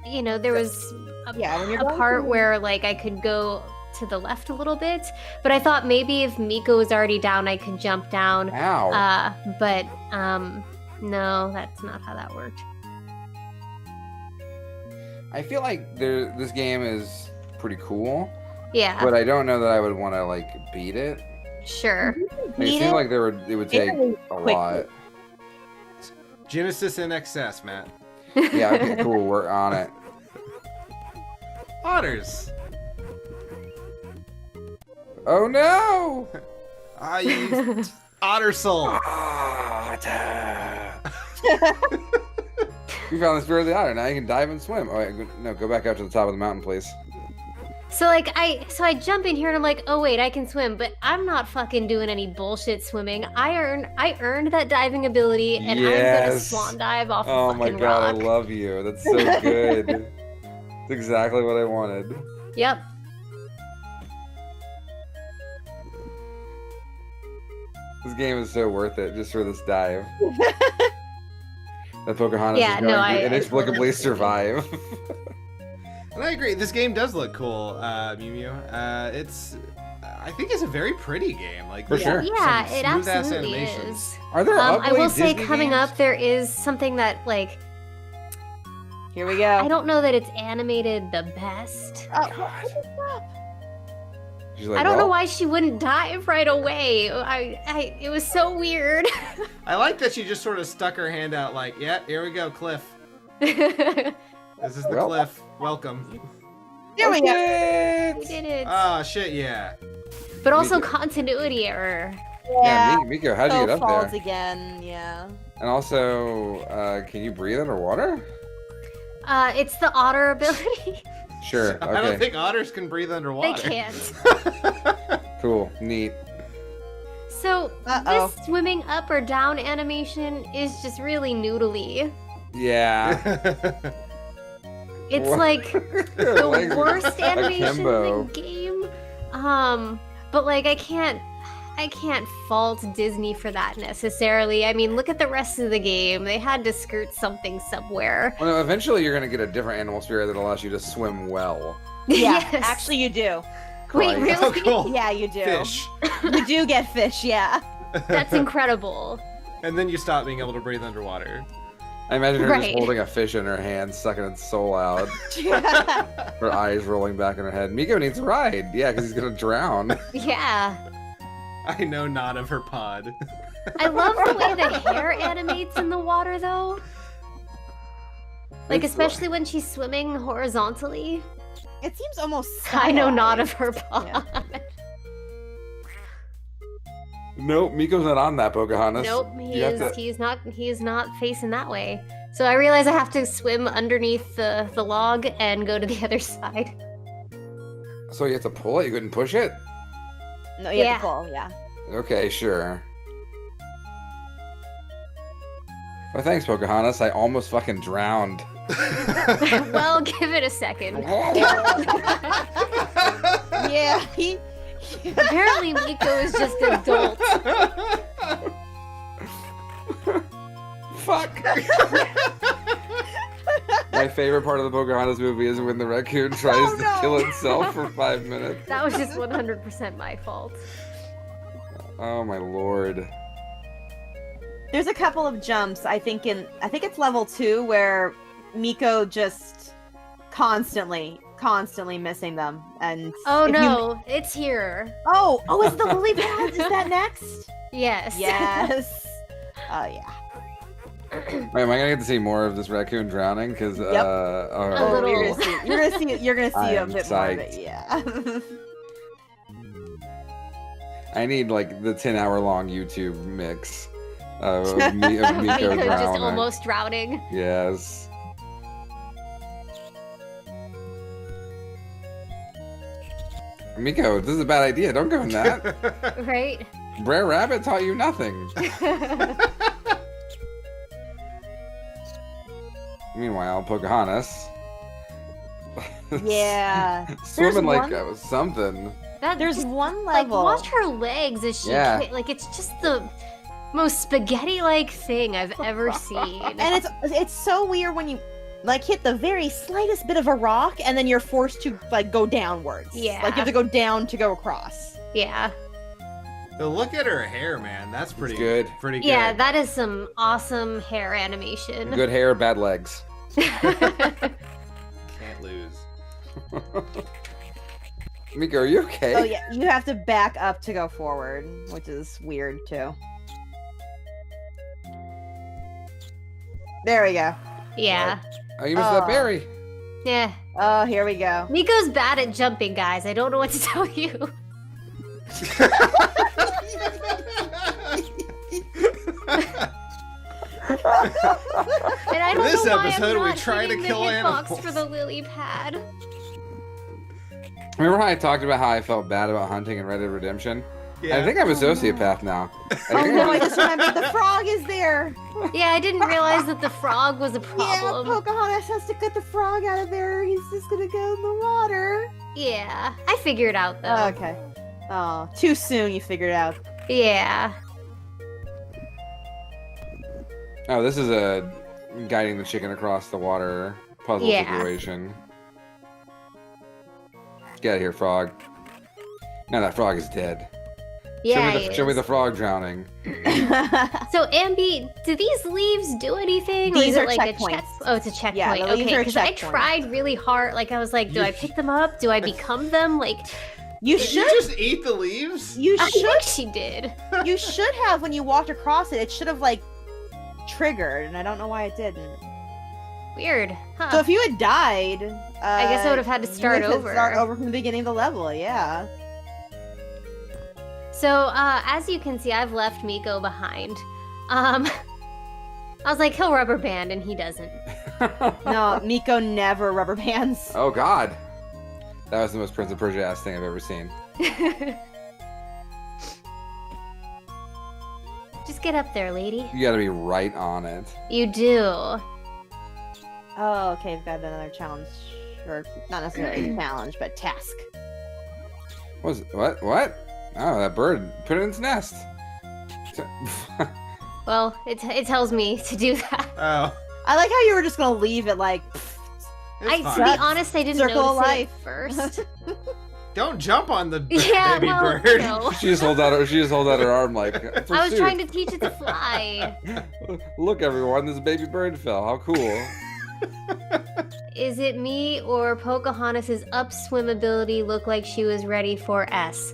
you know, there was Yeah, when you're a going part through- where like I could go to the left a little bit, but I thought maybe if Miko was already down, I could jump down. Ow. But no, that's not how that worked. I feel like this game is pretty cool, Yeah, but I don't know that I would want to like beat it. sure. It Beat seems it like it would take a quickly. lot. Genesis in excess, Matt. Yeah, okay, cool. We're on it. Otters. Oh no! Ah, you otter soul. We found the spirit of the otter. Now you can dive and swim. Oh, wait, no, go back up to the top of the mountain, please. So like I jump in here and I'm like, oh wait, I can swim, but I'm not fucking doing any bullshit swimming. I earned that diving ability, and I'm gonna Yes. swan dive off Oh a my fucking god, rock. I love you. That's so good. That's exactly what I wanted. Yep. This game is so worth it just for this dive. That Pocahontas Yeah, is no, going I to inexplicably totally survive. And I agree. This game does look cool, Mew Mew. I think it's a very pretty game. Like For sure. Yeah, some it smooth-ass absolutely animations. is. Are there I ugly will say, Disney coming games? up, there is something that like Here we go. I don't know that it's animated the best. She's like, I don't know "Well, why she wouldn't dive right away. It was so weird. I like that she just sort of stuck her hand out like, yeah, here we go, cliff. We This is the Well. cliff. Welcome. There we go. shit!" did it. Oh, shit, yeah. But also continuity error. Yeah, Miko, how'd you get up falls there? again. Yeah. And also, can you breathe underwater? It's the otter ability. Sure. I don't Okay. think otters can breathe They underwater. can't. Cool. Neat. So Uh-oh. this swimming up or down animation is just really noodly. Yeah. It's What? like the Legs are worst animation in akimbo. the game. But like I can't I can't fault Disney for that necessarily. I mean, look at the rest of the game. They had to skirt something somewhere. Well, eventually you're gonna get a different animal spirit that allows you to swim well. Yeah, Yes. actually you do. Wait, Christ. really? Oh, cool. Yeah, you do. Fish. You do get fish, yeah. That's incredible. And then you stop being able to breathe underwater. I imagine her Right. just holding a fish in her hand, sucking its soul out, her eyes rolling back in her head. Miko needs a ride. Yeah, because he's gonna drown. Yeah. I know not of her pod. I love the way the hair animates in the water, though. Like, It's- especially when she's swimming horizontally. It seems almost I know not stylized. of her pod. Nope, Miko's not on that, Pocahontas. Nope, You have to- he is not facing that way. So I realize I have to swim underneath the log and go to the other side. So you have to pull it? You couldn't push it? No, you have Yeah. to pull, yeah. Okay, sure. Well, thanks, Pocahontas. I almost fucking drowned. Well, give it a second. Yeah, he... Apparently Miko is just adult. Fuck! My favorite part of the Pocahontas movie is when the raccoon tries to no. kill itself for 5 minutes. That was just 100% my fault. Oh my lord. There's a couple of jumps, I think it's level 2, where Miko just constantly missing them. And Oh if you- no, it's here. Oh, is the lily pad? Is that next? Yes. Yes. Oh, yeah. Wait, am I gonna get to see more of this raccoon drowning? Because, Yep. A alright. little. You're gonna see I a am bit more of psyched. it, yeah. I need, like, the 10-hour long YouTube mix of Miko Miko drowning. just almost drowning. Yes. Miko, this is a bad idea. Don't go in that. Right? Brer Rabbit taught you nothing. Meanwhile, Pocahontas. Yeah. Swimming like one- that was something. That There's just, one like, level. watch her legs as she Yeah. like it's just the most spaghetti-like thing I've ever seen. And it's so weird when you like hit the very slightest bit of a rock and then you're forced to like go downwards. Yeah. Like you have to go down to go across. Yeah. But look at her hair, man. That's pretty good. Pretty good. Yeah, that is some awesome hair animation. Good hair, bad legs. Can't lose. Miko, are you okay? Oh yeah, you have to back up to go forward, which is weird too. There we go. Yeah. Oh, you missed that Oh. berry. Yeah. Oh, here we go. Miko's bad at jumping, guys. I don't know what to tell you. And I don't This know why episode, I'm we not try to hitting the kill hitbox animals. for the lily pad. Remember how I talked about how I felt bad about hunting in Red Dead Redemption? Yeah. I think I'm a sociopath now. Oh no, I just remembered the frog is there. Yeah, I didn't realize that the frog was a Yeah, problem. Pocahontas has to get the frog out of there. He's just gonna go in the water. Yeah, I figured out though. Okay. Oh, too soon you figured it out. Yeah. Oh, this is a guiding the chicken across the water puzzle Yeah. situation. Get out of here, frog. Now that frog is dead. Yeah. show me he the is. frog drowning. So Ambi, do these leaves do anything? Or These is it are like checkpoints. a check? Oh, it's a checkpoint. Yeah, the leaves okay, are because I checkpoints. tried really hard. Like I was like, do You- I pick them up? Do I become them? Like You Did should. you just eat the leaves? You I should. think she did. You should have when you walked across it. It should have like triggered, and I don't know why it didn't. Weird. Huh. So if you had died, I guess I would have had to you start would have over. Start over from the beginning of the level. Yeah. So, as you can see, I've left Miko behind. I was like, he'll rubber band, and he doesn't. No, Miko never rubber bands. Oh God, that was the most Prince of Persia ass thing I've ever seen. Just get up there, lady. You gotta be right on it. You do. Oh, okay. We've got another challenge, or not necessarily a challenge, but task. What? Oh, that bird put it in its nest. Well, it tells me to do that. Oh, I like how you were just gonna leave it like. it's To fine. be honest, I didn't Circle of notice life. it at first. Don't jump on the Yeah, baby well, bird. no. She just holds out her arm like. I was "Pursuit." trying to teach it to fly. Look, everyone, this baby bird fell. How cool! Is it me or Pocahontas's upswim ability look like she was ready for S?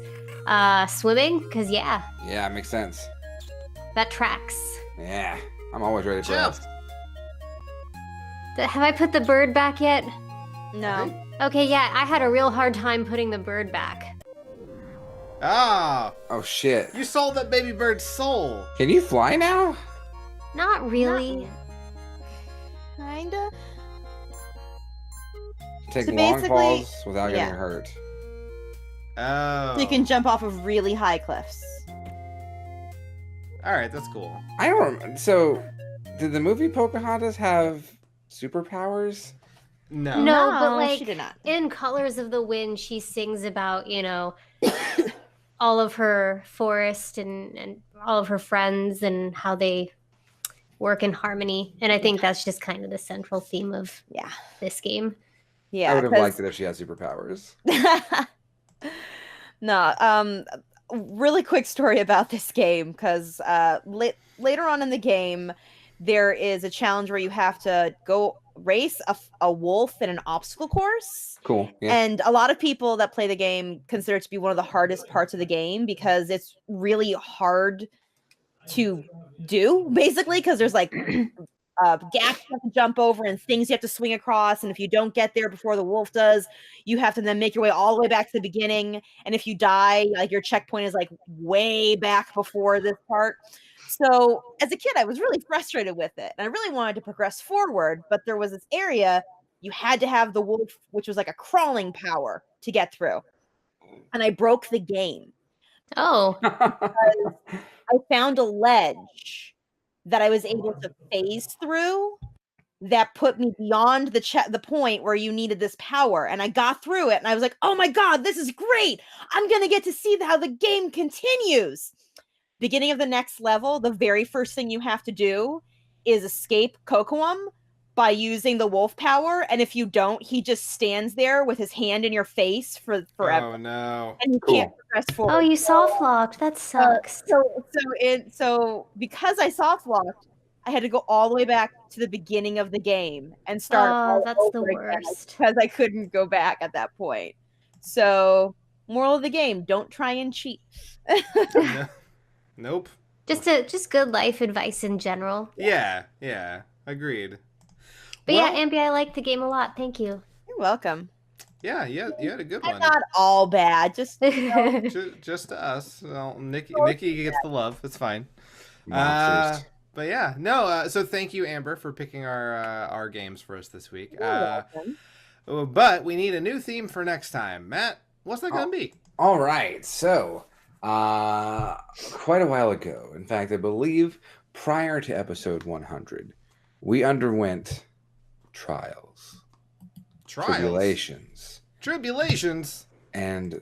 Swimming? Cause yeah, Yeah, makes sense. that tracks. Yeah, I'm always ready for Jump. us. Have I put the bird back yet? No. Okay, yeah, I had a real hard time putting the bird back. Ah, Oh shit! you sold that baby bird's soul. Can you fly now? Not really. Kinda. Take So long basically- falls without getting yeah. hurt. Oh. So you can jump off of really high cliffs. All right, that's cool. I don't remember. So, did the movie Pocahontas have superpowers? No. No, but like she did not. in Colors of the Wind, she sings about, all of her forest and all of her friends and how they work in harmony. And I think that's just kind of the central theme of Yeah. this game. Yeah. I would have 'cause- liked it if she had superpowers. No, really quick story about this game because later on in the game, there is a challenge where you have to go race a wolf in an obstacle course. Cool. Yeah. And a lot of people that play the game consider it to be one of the hardest parts of the game because it's really hard to do, basically, because there's like gaps you have to jump over and things you have to swing across. And if you don't get there before the wolf does, you have to then make your way all the way back to the beginning. And if you die, like your checkpoint is like way back before this part. So as a kid, I was really frustrated with it. And I really wanted to progress forward, but there was this area you had to have the wolf, which was like a crawling power to get through. And I broke the game. Oh, I found a ledge that I was able to phase through that put me beyond the point where you needed this power. And I got through it and I was like, oh my God, this is great. I'm going to get to see how the game continues. Beginning of the next level, the very first thing you have to do is escape Kocoum by using the wolf power. And if you don't, he just stands there with his hand in your face for forever. Oh no. And you can't progress forward. oh, you soft locked. That sucks. So because I soft locked, I had to go all the way back to the beginning of the game and start. Oh, all that's the over again worst. because I couldn't go back at that point. So, moral of the game: don't try and cheat. No. Nope. Just good life advice in general. Yeah. Agreed. But Well, yeah, Ambi, I like the game a lot. Thank you. You're welcome. Yeah, you had a good I'm one. not all bad. Just Just to us. Well, Nikki gets the love. It's fine. Monsters. But yeah, no. So thank you, Amber, for picking our games for us this week. You're welcome. But we need a new theme for next time. Matt, what's that gonna be? All right. So, quite a while ago, in fact, I believe prior to episode 100, we underwent trials, Tribulations. and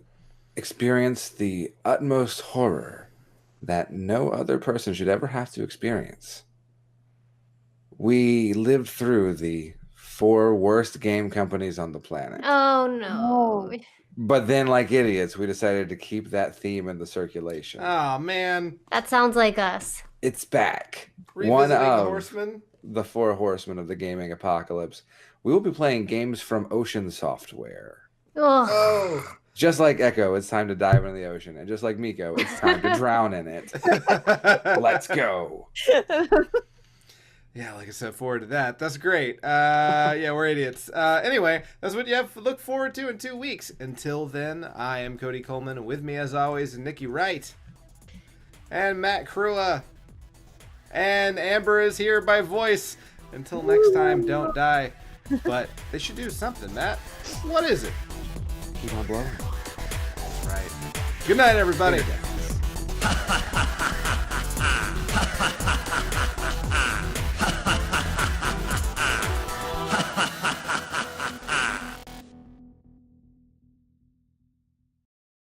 experienced the utmost horror that no other person should ever have to experience. We lived through the 4 worst game companies on the planet. Oh no. But then, like idiots, we decided to keep that theme in the circulation. Oh man. That sounds like us. It's back. One Revisiting of Horsemen. the 4 horsemen of the gaming apocalypse. We will be playing games from Ocean Software. Ugh. Oh. Just like Echo, it's time to dive into the ocean. And just like Miko, it's time to drown in it. Let's go. Yeah, like I said, forward to that. That's great. Yeah, we're idiots. Anyway, that's what you have to look forward to in 2 weeks. Until then, I am Cody Coleman. With me, as always, Nikki Wright. And Matt Crua. And Amber is here by voice. Until next time, don't die. But they should do something, Matt. What is it? Keep on blowing. That's right. Good night, everybody. Hey, guys.